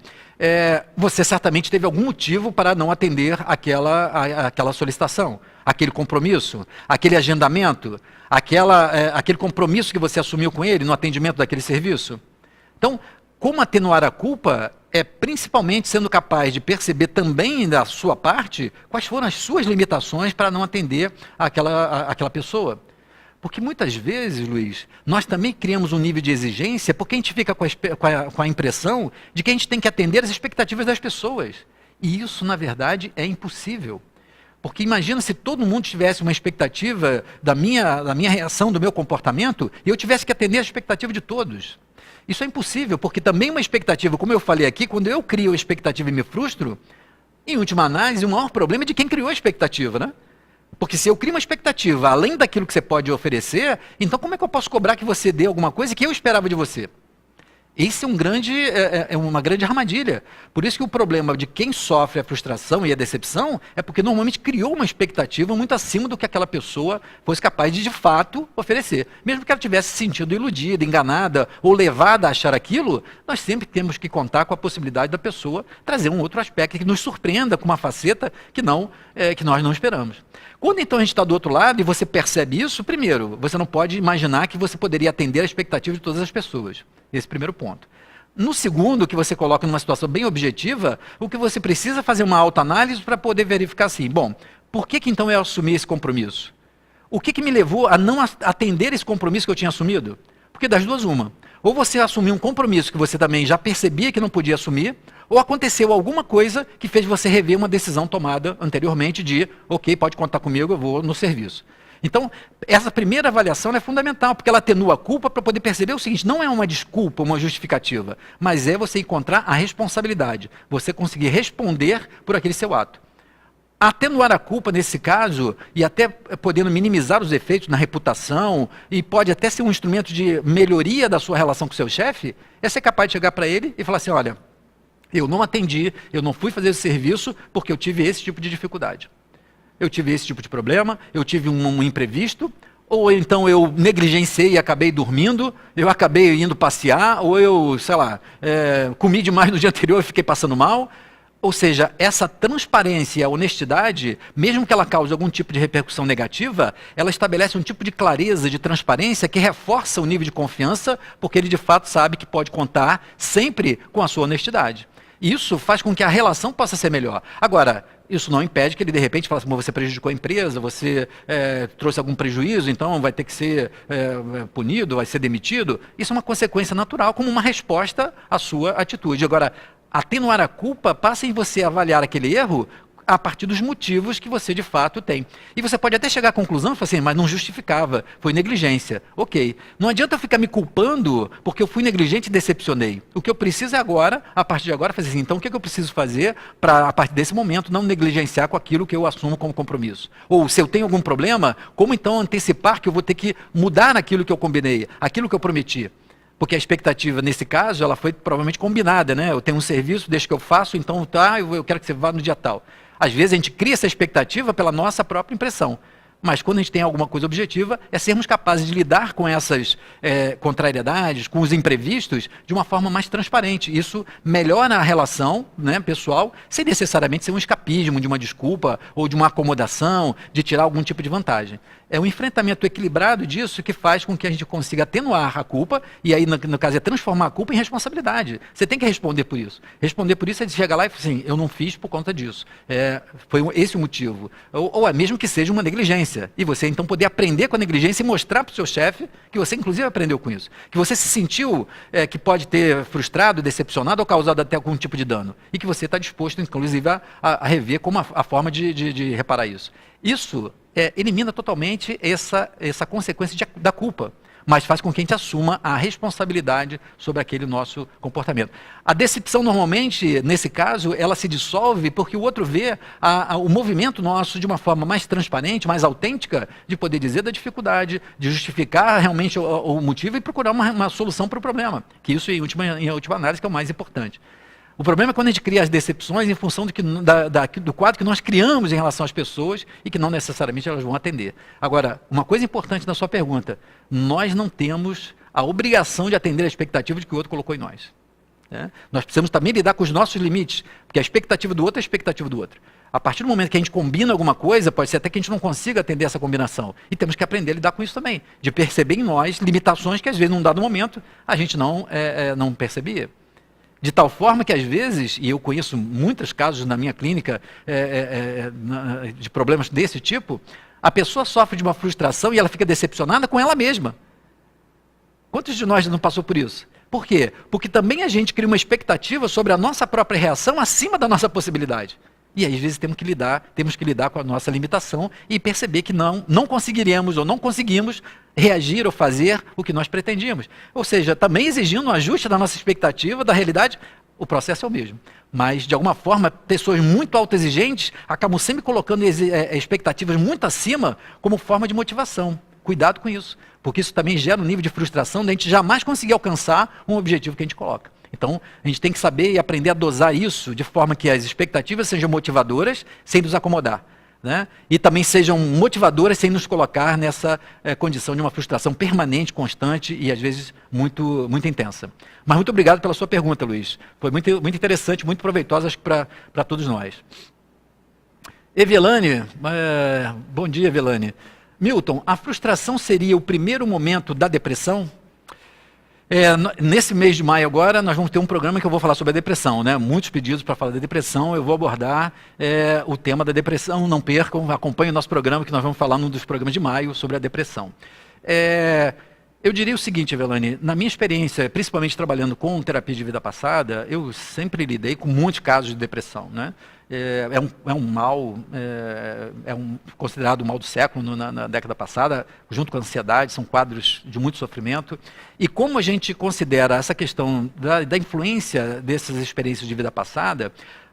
você certamente teve algum motivo para não atender aquela solicitação, aquele compromisso, aquele agendamento, aquele compromisso que você assumiu com ele no atendimento daquele serviço. Então, como atenuar a culpa é principalmente sendo capaz de perceber também da sua parte quais foram as suas limitações para não atender aquela pessoa. Porque muitas vezes, Luiz, nós também criamos um nível de exigência porque a gente fica com a impressão de que a gente tem que atender as expectativas das pessoas. E isso, na verdade, é impossível. Porque imagina se todo mundo tivesse uma expectativa da minha reação, do meu comportamento, e eu tivesse que atender a expectativa de todos. Isso é impossível, porque também uma expectativa, como eu falei aqui, quando eu crio a expectativa e me frustro, em última análise, o maior problema é de quem criou a expectativa, né? Porque se eu crio uma expectativa além daquilo que você pode oferecer, então como é que eu posso cobrar que você dê alguma coisa que eu esperava de você? Esse é uma grande armadilha. Por isso que o problema de quem sofre a frustração e a decepção é porque normalmente criou uma expectativa muito acima do que aquela pessoa fosse capaz de fato oferecer. Mesmo que ela tivesse se sentido iludida, enganada ou levada a achar aquilo, nós sempre temos que contar com a possibilidade da pessoa trazer um outro aspecto que nos surpreenda com uma faceta que nós não esperamos. Quando então a gente está do outro lado e você percebe isso, primeiro, você não pode imaginar que você poderia atender a expectativa de todas as pessoas. Esse é o primeiro ponto. No segundo, que você coloca numa situação bem objetiva, o que você precisa fazer uma autoanálise para poder verificar assim, bom, por que então eu assumi esse compromisso? O que me levou a não atender esse compromisso que eu tinha assumido? Porque das duas, uma. Ou você assumiu um compromisso que você também já percebia que não podia assumir, ou aconteceu alguma coisa que fez você rever uma decisão tomada anteriormente de, ok, pode contar comigo, eu vou no serviço. Então, essa primeira avaliação é fundamental, porque ela atenua a culpa para poder perceber o seguinte, não é uma desculpa, uma justificativa, mas é você encontrar a responsabilidade, você conseguir responder por aquele seu ato. Atenuar a culpa nesse caso, e até podendo minimizar os efeitos na reputação, e pode até ser um instrumento de melhoria da sua relação com o seu chefe, é ser capaz de chegar para ele e falar assim, olha, eu não atendi, eu não fui fazer esse serviço porque eu tive esse tipo de dificuldade. Eu tive esse tipo de problema, eu tive um imprevisto, ou então eu negligenciei e acabei dormindo, eu acabei indo passear, ou eu, sei lá, comi demais no dia anterior e fiquei passando mal. Ou seja, essa transparência e a honestidade, mesmo que ela cause algum tipo de repercussão negativa, ela estabelece um tipo de clareza, de transparência que reforça o nível de confiança, porque ele de fato sabe que pode contar sempre com a sua honestidade. Isso faz com que a relação possa ser melhor. Agora, isso não impede que ele de repente fale assim, você prejudicou a empresa, você trouxe algum prejuízo, então vai ter que ser punido, vai ser demitido. Isso é uma consequência natural, como uma resposta à sua atitude. Agora, atenuar a culpa passa em você avaliar aquele erro a partir dos motivos que você de fato tem. E você pode até chegar à conclusão, assim, mas não justificava, foi negligência. Ok, não adianta eu ficar me culpando porque eu fui negligente e decepcionei. O que eu preciso é agora, a partir de agora, fazer assim, então o que eu preciso fazer para, a partir desse momento, não negligenciar com aquilo que eu assumo como compromisso? Ou se eu tenho algum problema, como então antecipar que eu vou ter que mudar aquilo que eu combinei, aquilo que eu prometi? Porque a expectativa, nesse caso, ela foi provavelmente combinada, né? Eu tenho um serviço, deixa que eu faço, então tá, eu quero que você vá no dia tal. Às vezes a gente cria essa expectativa pela nossa própria impressão. Mas quando a gente tem alguma coisa objetiva, é sermos capazes de lidar com essas contrariedades, com os imprevistos, de uma forma mais transparente. Isso melhora a relação, né, pessoal, sem necessariamente ser um escapismo, de uma desculpa ou de uma acomodação, de tirar algum tipo de vantagem. É um enfrentamento equilibrado disso que faz com que a gente consiga atenuar a culpa, e aí, no caso, é transformar a culpa em responsabilidade. Você tem que responder por isso. Responder por isso é de chegar lá e falar assim, eu não fiz por conta disso. Foi esse o motivo. Ou mesmo que seja uma negligência. E você, então, poder aprender com a negligência e mostrar para o seu chefe que você, inclusive, aprendeu com isso. Que você se sentiu que pode ter frustrado, decepcionado ou causado até algum tipo de dano. E que você está disposto, inclusive, a rever como a forma de reparar isso. Isso elimina totalmente essa consequência da culpa, mas faz com que a gente assuma a responsabilidade sobre aquele nosso comportamento. A decepção, normalmente, nesse caso, ela se dissolve porque o outro vê o movimento nosso de uma forma mais transparente, mais autêntica, de poder dizer da dificuldade, de justificar realmente o motivo e procurar uma solução para o problema, que isso, em última análise, que é o mais importante. O problema é quando a gente cria as decepções em função do quadro que nós criamos em relação às pessoas e que não necessariamente elas vão atender. Agora, uma coisa importante na sua pergunta, nós não temos a obrigação de atender a expectativa de que o outro colocou em nós. Nós precisamos também lidar com os nossos limites, porque a expectativa do outro é a expectativa do outro. A partir do momento que a gente combina alguma coisa, pode ser até que a gente não consiga atender essa combinação. E temos que aprender a lidar com isso também, de perceber em nós limitações que às vezes, num dado momento, a gente não percebia. De tal forma que, às vezes, e eu conheço muitos casos na minha clínica de problemas desse tipo, a pessoa sofre de uma frustração e ela fica decepcionada com ela mesma. Quantos de nós não passou por isso? Por quê? Porque também a gente cria uma expectativa sobre a nossa própria reação acima da nossa possibilidade. E aí, às vezes, temos que lidar com a nossa limitação e perceber que não conseguiremos ou não conseguimos reagir ou fazer o que nós pretendíamos. Ou seja, também exigindo um ajuste da nossa expectativa, da realidade, o processo é o mesmo. Mas, de alguma forma, pessoas muito autoexigentes acabam sempre colocando expectativas muito acima como forma de motivação. Cuidado com isso, porque isso também gera um nível de frustração de a gente jamais conseguir alcançar um objetivo que a gente coloca. Então, a gente tem que saber e aprender a dosar isso de forma que as expectativas sejam motivadoras, sem nos acomodar. Né? E também sejam motivadoras sem nos colocar nessa condição de uma frustração permanente, constante e, às vezes, muito, muito intensa. Mas muito obrigado pela sua pergunta, Luiz. Foi muito, muito interessante, muito proveitosa, acho que para todos nós. Evelane, bom dia, Evelane. Milton, a frustração seria o primeiro momento da depressão? Nesse mês de maio agora, nós vamos ter um programa que eu vou falar sobre a depressão, né? Muitos pedidos para falar da depressão, eu vou abordar o tema da depressão, não percam, acompanhem o nosso programa, que nós vamos falar num dos programas de maio sobre a depressão. Eu diria o seguinte, Evelane, na minha experiência, principalmente trabalhando com terapia de vida passada, eu sempre lidei com muitos casos de depressão, né? É um mal, considerado o mal do século na década passada, junto com a ansiedade, são quadros de muito sofrimento. E como a gente considera essa questão da influência dessas experiências de vida passada,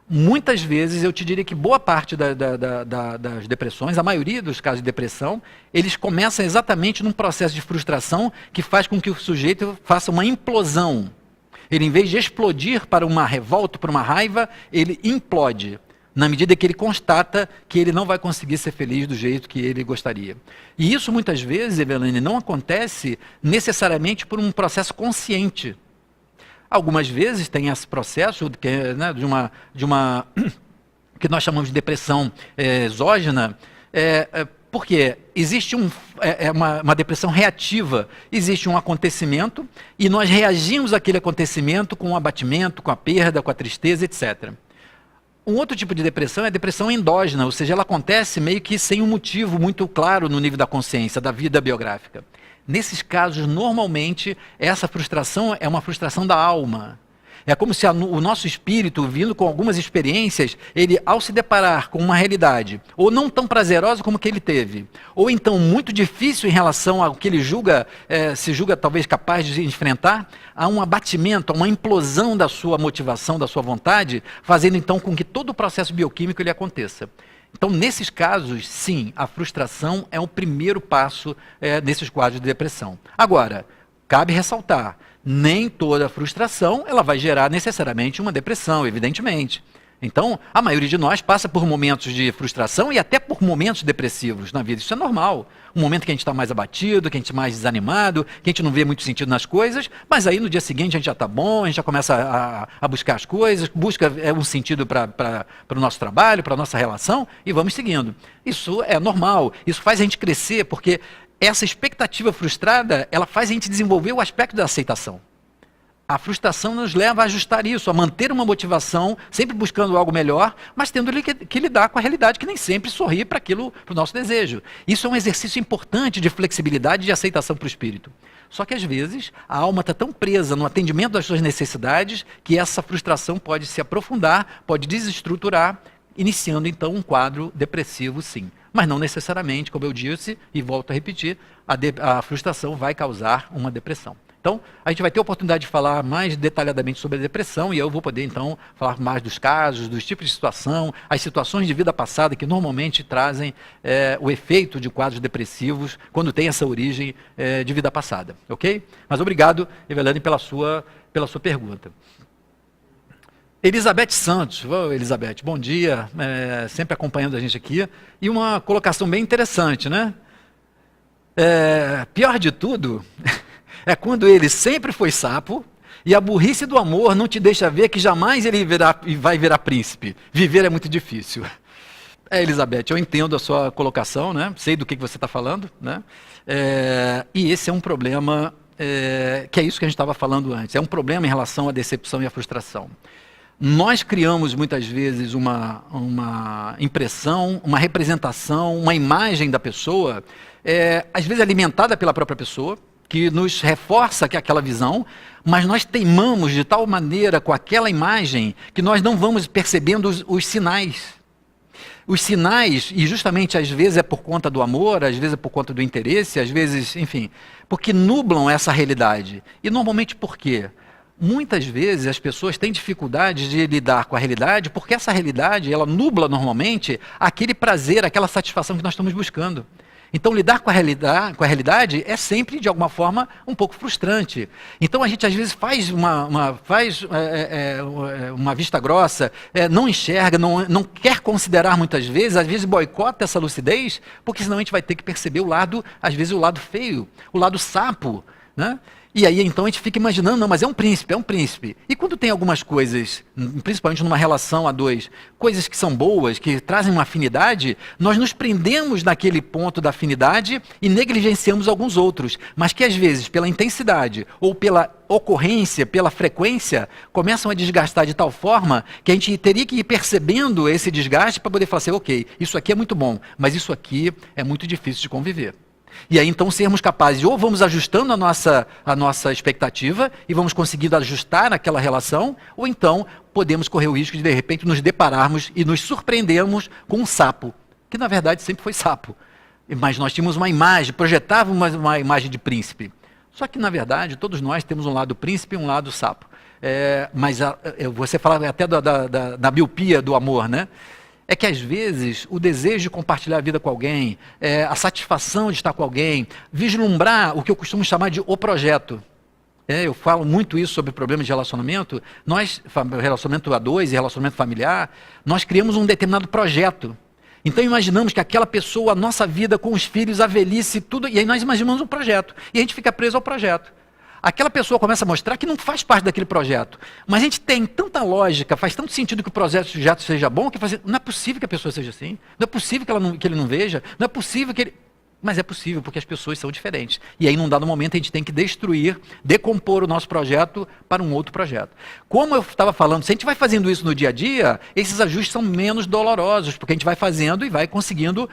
muitas vezes eu te diria que boa parte das depressões, a maioria dos casos de depressão, eles começam exatamente num processo de frustração que faz com que o sujeito faça uma implosão. Ele, em vez de explodir para uma revolta, para uma raiva, ele implode, na medida que ele constata que ele não vai conseguir ser feliz do jeito que ele gostaria. E isso, muitas vezes, Evelane, não acontece necessariamente por um processo consciente. Algumas vezes tem esse processo de uma que nós chamamos de depressão exógena, porque existe uma depressão reativa, existe um acontecimento e nós reagimos àquele acontecimento com o abatimento, com a perda, com a tristeza, etc. Um outro tipo de depressão é a depressão endógena, ou seja, ela acontece meio que sem um motivo muito claro no nível da consciência, da vida biográfica. Nesses casos, normalmente, essa frustração é uma frustração da alma. É como se o nosso espírito, vindo com algumas experiências, ele, ao se deparar com uma realidade, ou não tão prazerosa como que ele teve, ou então muito difícil em relação ao que ele se julga talvez capaz de enfrentar, há um abatimento, há uma implosão da sua motivação, da sua vontade, fazendo então com que todo o processo bioquímico ele aconteça. Então, nesses casos, sim, a frustração é o primeiro passo nesses quadros de depressão. Agora, cabe ressaltar, nem toda frustração ela vai gerar necessariamente uma depressão, evidentemente. Então, a maioria de nós passa por momentos de frustração e até por momentos depressivos na vida. Isso é normal. Um momento que a gente está mais abatido, que a gente está mais desanimado, que a gente não vê muito sentido nas coisas, mas aí no dia seguinte a gente já está bom, a gente já começa a buscar as coisas, busca um sentido para o nosso trabalho, para a nossa relação, e vamos seguindo. Isso é normal, isso faz a gente crescer, porque essa expectativa frustrada, ela faz a gente desenvolver o aspecto da aceitação. A frustração nos leva a ajustar isso, a manter uma motivação, sempre buscando algo melhor, mas tendo que lidar com a realidade que nem sempre sorri para o nosso desejo. Isso é um exercício importante de flexibilidade e de aceitação para o espírito. Só que às vezes a alma está tão presa no atendimento das suas necessidades que essa frustração pode se aprofundar, pode desestruturar, iniciando então um quadro depressivo, sim. Mas não necessariamente, como eu disse, e volto a repetir, a frustração vai causar uma depressão. Então, a gente vai ter a oportunidade de falar mais detalhadamente sobre a depressão e eu vou poder, então, falar mais dos casos, dos tipos de situação, as situações de vida passada que normalmente trazem o efeito de quadros depressivos quando tem essa origem de vida passada, ok? Mas obrigado, Evelane, pela sua pergunta. Elizabeth Santos, Elizabeth, bom dia, sempre acompanhando a gente aqui. E uma colocação bem interessante, né? Pior de tudo... é quando ele sempre foi sapo e a burrice do amor não te deixa ver que jamais ele vai virar príncipe. Viver é muito difícil. Elizabeth, eu entendo a sua colocação, né? Sei do que você está falando, né? E esse é um problema, que é isso que a gente estava falando antes. É um problema em relação à decepção e à frustração. Nós criamos muitas vezes uma impressão, uma representação, uma imagem da pessoa, às vezes alimentada pela própria pessoa, que nos reforça aquela visão, mas nós teimamos de tal maneira com aquela imagem que nós não vamos percebendo os sinais. Os sinais, e justamente às vezes é por conta do amor, às vezes é por conta do interesse, às vezes, enfim, porque nublam essa realidade. E normalmente por quê? Muitas vezes as pessoas têm dificuldade de lidar com a realidade, porque essa realidade, ela nubla normalmente aquele prazer, aquela satisfação que nós estamos buscando. Então, lidar com a realidade é sempre, de alguma forma, um pouco frustrante. Então, a gente, às vezes, faz uma vista grossa, não enxerga, não quer considerar muitas vezes, às vezes boicota essa lucidez, porque senão a gente vai ter que perceber às vezes, o lado feio, o lado sapo, né? E aí, então, a gente fica imaginando, não, mas é um príncipe. E quando tem algumas coisas, principalmente numa relação a dois, coisas que são boas, que trazem uma afinidade, nós nos prendemos naquele ponto da afinidade e negligenciamos alguns outros, mas que às vezes, pela intensidade ou pela ocorrência, pela frequência, começam a desgastar de tal forma que a gente teria que ir percebendo esse desgaste para poder falar assim, ok, isso aqui é muito bom, mas isso aqui é muito difícil de conviver. E aí então sermos capazes, ou vamos ajustando a nossa expectativa e vamos conseguindo ajustar aquela relação, ou então podemos correr o risco de repente nos depararmos e nos surpreendermos com um sapo, que na verdade sempre foi sapo. Mas nós tínhamos uma imagem, projetávamos uma imagem de príncipe. Só que na verdade todos nós temos um lado príncipe e um lado sapo. Mas você falava até da miopia do amor, né? É que às vezes o desejo de compartilhar a vida com alguém, a satisfação de estar com alguém, vislumbrar o que eu costumo chamar de o projeto. Eu falo muito isso sobre problemas de relacionamento. Relacionamento a dois e relacionamento familiar, nós criamos um determinado projeto. Então imaginamos que aquela pessoa, a nossa vida com os filhos, a velhice, tudo, e aí nós imaginamos um projeto. E a gente fica preso ao projeto. Aquela pessoa começa a mostrar que não faz parte daquele projeto. Mas a gente tem tanta lógica, faz tanto sentido que o projeto seja bom, que não é possível que a pessoa seja assim. Não é possível que ele não veja. Não é possível que ele... Mas é possível, porque as pessoas são diferentes. E aí, num dado momento, a gente tem que decompor o nosso projeto para um outro projeto. Como eu estava falando, se a gente vai fazendo isso no dia a dia, esses ajustes são menos dolorosos, porque a gente vai fazendo e vai conseguindo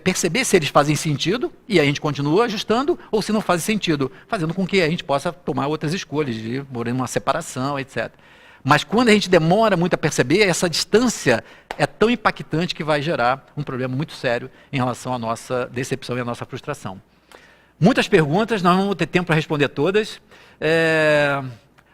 perceber se eles fazem sentido, e aí a gente continua ajustando, ou se não fazem sentido, fazendo com que a gente possa tomar outras escolhas, de morar em uma separação, etc. Mas quando a gente demora muito a perceber, essa distância é tão impactante que vai gerar um problema muito sério em relação à nossa decepção e à nossa frustração. Muitas perguntas, nós não vamos ter tempo para responder todas.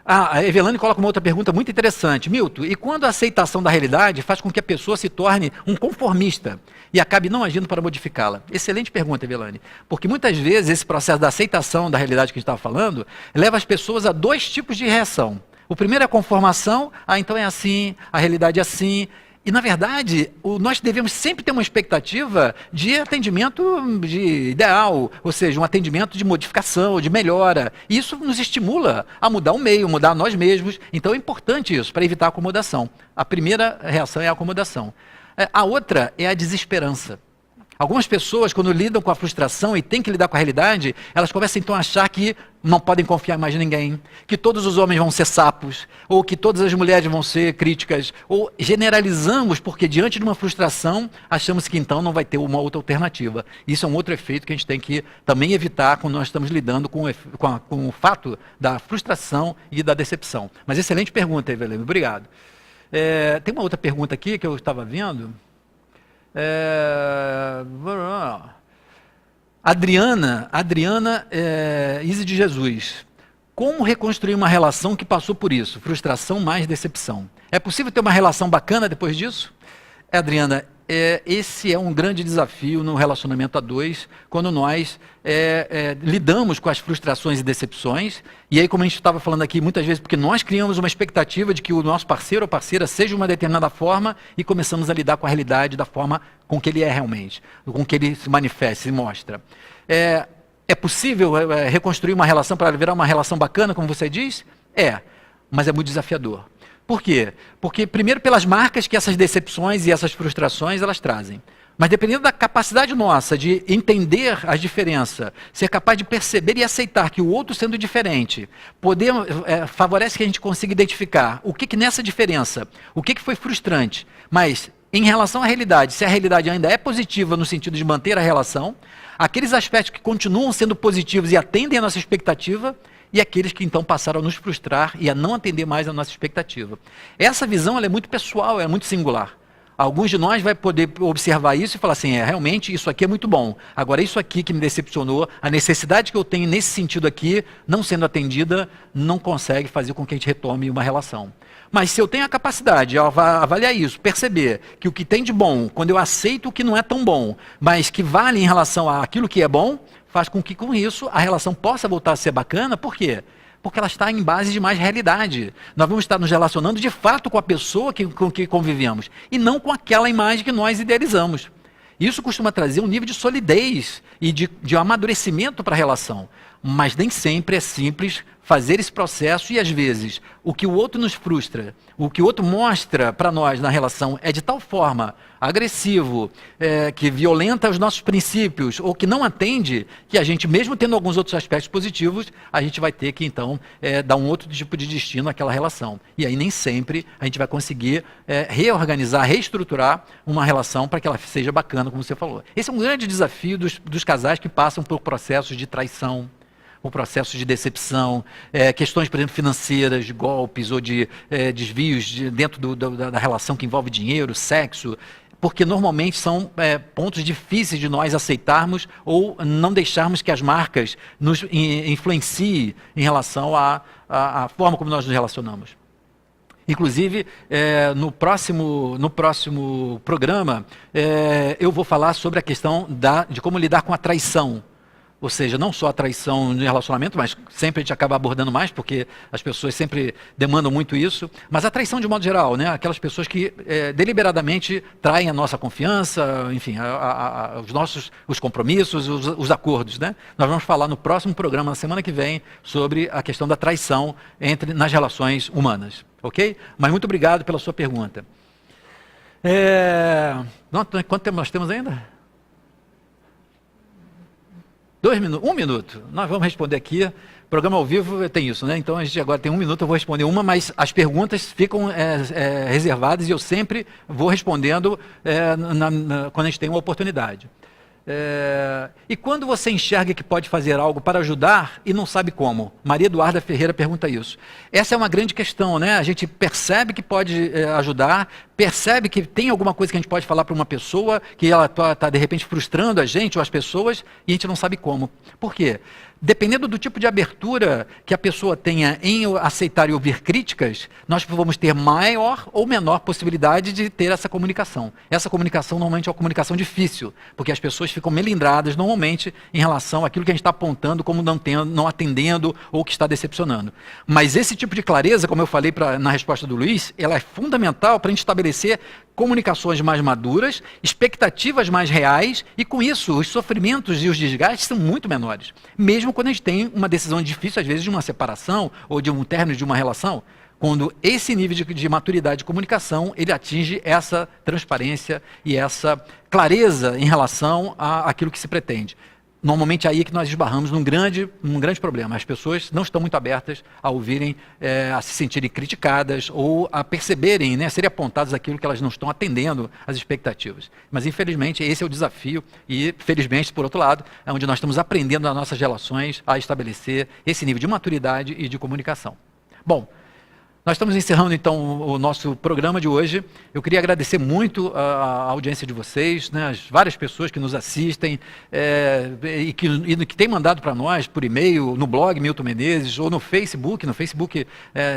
A Evelane coloca uma outra pergunta muito interessante. Milton, e quando a aceitação da realidade faz com que a pessoa se torne um conformista e acabe não agindo para modificá-la? Excelente pergunta, Evelane. Porque muitas vezes esse processo da aceitação da realidade que a gente estava falando leva as pessoas a dois tipos de reação. O primeiro é a conformação, então é assim, a realidade é assim. E, na verdade, nós devemos sempre ter uma expectativa de atendimento ideal, ou seja, um atendimento de modificação, de melhora. E isso nos estimula a mudar o meio, mudar nós mesmos. Então é importante isso, para evitar a acomodação. A primeira reação é a acomodação. A outra é a desesperança. Algumas pessoas, quando lidam com a frustração e têm que lidar com a realidade, elas começam então a achar que não podem confiar mais em ninguém, que todos os homens vão ser sapos, ou que todas as mulheres vão ser críticas, ou generalizamos porque diante de uma frustração achamos que então não vai ter uma outra alternativa. Isso é um outro efeito que a gente tem que também evitar quando nós estamos lidando com o fato da frustração e da decepção. Mas excelente pergunta, Evelyn, obrigado. Tem uma outra pergunta aqui que eu estava vendo. Adriana Izzy de Jesus. Como reconstruir uma relação que passou por isso? Frustração mais decepção. É possível ter uma relação bacana depois disso? Adriana, esse é um grande desafio no relacionamento a dois, quando nós lidamos com as frustrações e decepções, e aí, como a gente estava falando aqui, muitas vezes porque nós criamos uma expectativa de que o nosso parceiro ou parceira seja de uma determinada forma e começamos a lidar com a realidade da forma com que ele é realmente, com que ele se manifesta, se mostra. É possível reconstruir uma relação para virar uma relação bacana, como você diz? Mas é muito desafiador. Por quê? Porque, primeiro, pelas marcas que essas decepções e essas frustrações elas trazem. Mas dependendo da capacidade nossa de entender a diferença, ser capaz de perceber e aceitar que o outro sendo diferente, favorece que a gente consiga identificar o que nessa diferença, o que foi frustrante, mas em relação à realidade, se a realidade ainda é positiva no sentido de manter a relação, aqueles aspectos que continuam sendo positivos e atendem a nossa expectativa, e aqueles que então passaram a nos frustrar e a não atender mais a nossa expectativa. Essa visão ela é muito pessoal, é muito singular. Alguns de nós vai poder observar isso e falar assim, realmente isso aqui é muito bom. Agora isso aqui que me decepcionou, a necessidade que eu tenho nesse sentido aqui, não sendo atendida, não consegue fazer com que a gente retome uma relação. Mas se eu tenho a capacidade de avaliar isso, perceber que o que tem de bom, quando eu aceito o que não é tão bom, mas que vale em relação àquilo que é bom, faz com que com isso a relação possa voltar a ser bacana. Por quê? Porque ela está em base de mais realidade. Nós vamos estar nos relacionando de fato com a pessoa com que convivemos e não com aquela imagem que nós idealizamos. Isso costuma trazer um nível de solidez e de amadurecimento para a relação. Mas nem sempre é simples fazer esse processo e, às vezes, o que o outro nos frustra, o que o outro mostra para nós na relação é de tal forma agressivo, que violenta os nossos princípios ou que não atende, que a gente, mesmo tendo alguns outros aspectos positivos, a gente vai ter que, então, dar um outro tipo de destino àquela relação. E aí nem sempre a gente vai conseguir reorganizar, reestruturar uma relação para que ela seja bacana, como você falou. Esse é um grande desafio dos casais que passam por processos de traição, o processo de decepção, questões, por exemplo, financeiras, de golpes ou de desvios dentro da relação que envolve dinheiro, sexo, porque normalmente são pontos difíceis de nós aceitarmos ou não deixarmos que as marcas nos influenciem em relação à forma como nós nos relacionamos. Inclusive, no próximo programa, eu vou falar sobre a questão de como lidar com a traição. Ou seja, não só a traição no relacionamento, mas sempre a gente acaba abordando mais, porque as pessoas sempre demandam muito isso, mas a traição de modo geral, né? Aquelas pessoas que deliberadamente traem a nossa confiança, enfim, os compromissos, os acordos, né? Nós vamos falar no próximo programa, na semana que vem, sobre a questão da traição nas relações humanas, ok? Mas muito obrigado pela sua pergunta. Quanto tempo nós temos ainda? 2 minutos, 1 minuto. Nós vamos responder aqui. Programa ao vivo tem isso, né? Então a gente agora tem 1 minuto, eu vou responder uma, mas as perguntas ficam reservadas e eu sempre vou respondendo quando a gente tem uma oportunidade. E quando você enxerga que pode fazer algo para ajudar e não sabe como? Maria Eduarda Ferreira pergunta isso. Essa é uma grande questão, né? A gente percebe que pode ajudar, percebe que tem alguma coisa que a gente pode falar para uma pessoa, que ela está de repente frustrando a gente ou as pessoas, e a gente não sabe como. Por quê? Dependendo do tipo de abertura que a pessoa tenha em aceitar e ouvir críticas, nós vamos ter maior ou menor possibilidade de ter essa comunicação. Essa comunicação normalmente é uma comunicação difícil, porque as pessoas ficam melindradas normalmente em relação àquilo que a gente está apontando como não atendendo ou que está decepcionando. Mas esse tipo de clareza, como eu falei na resposta do Luiz, ela é fundamental para a gente estabelecer comunicações mais maduras, expectativas mais reais, e com isso os sofrimentos e os desgastes são muito menores. Mesmo quando a gente tem uma decisão difícil, às vezes de uma separação ou de um término de uma relação, quando esse nível de maturidade de comunicação, ele atinge essa transparência e essa clareza em relação àquilo que se pretende. Normalmente aí é que nós esbarramos num grande problema. As pessoas não estão muito abertas a ouvirem, a se sentirem criticadas ou a perceberem, né, a serem apontadas aquilo que elas não estão atendendo às expectativas. Mas infelizmente esse é o desafio e felizmente, por outro lado, é onde nós estamos aprendendo nas nossas relações a estabelecer esse nível de maturidade e de comunicação. Bom, nós estamos encerrando, então, o nosso programa de hoje. Eu queria agradecer muito a audiência de vocês, né, as várias pessoas que nos assistem e que têm mandado para nós por e-mail, no blog Milton Menezes, ou no Facebook. No Facebook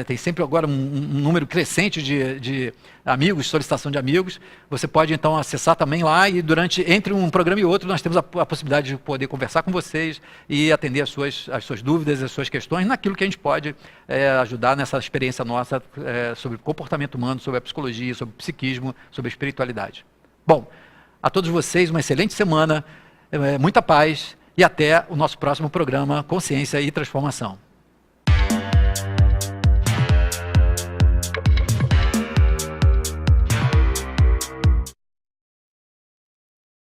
tem sempre agora um número crescente de amigos, solicitação de amigos. Você pode, então, acessar também lá e entre um programa e outro nós temos a possibilidade de poder conversar com vocês e atender as suas dúvidas, as suas questões, naquilo que a gente pode ajudar nessa experiência nossa sobre o comportamento humano, sobre a psicologia, sobre o psiquismo, sobre a espiritualidade. Bom, a todos vocês uma excelente semana, muita paz e até o nosso próximo programa Consciência e Transformação.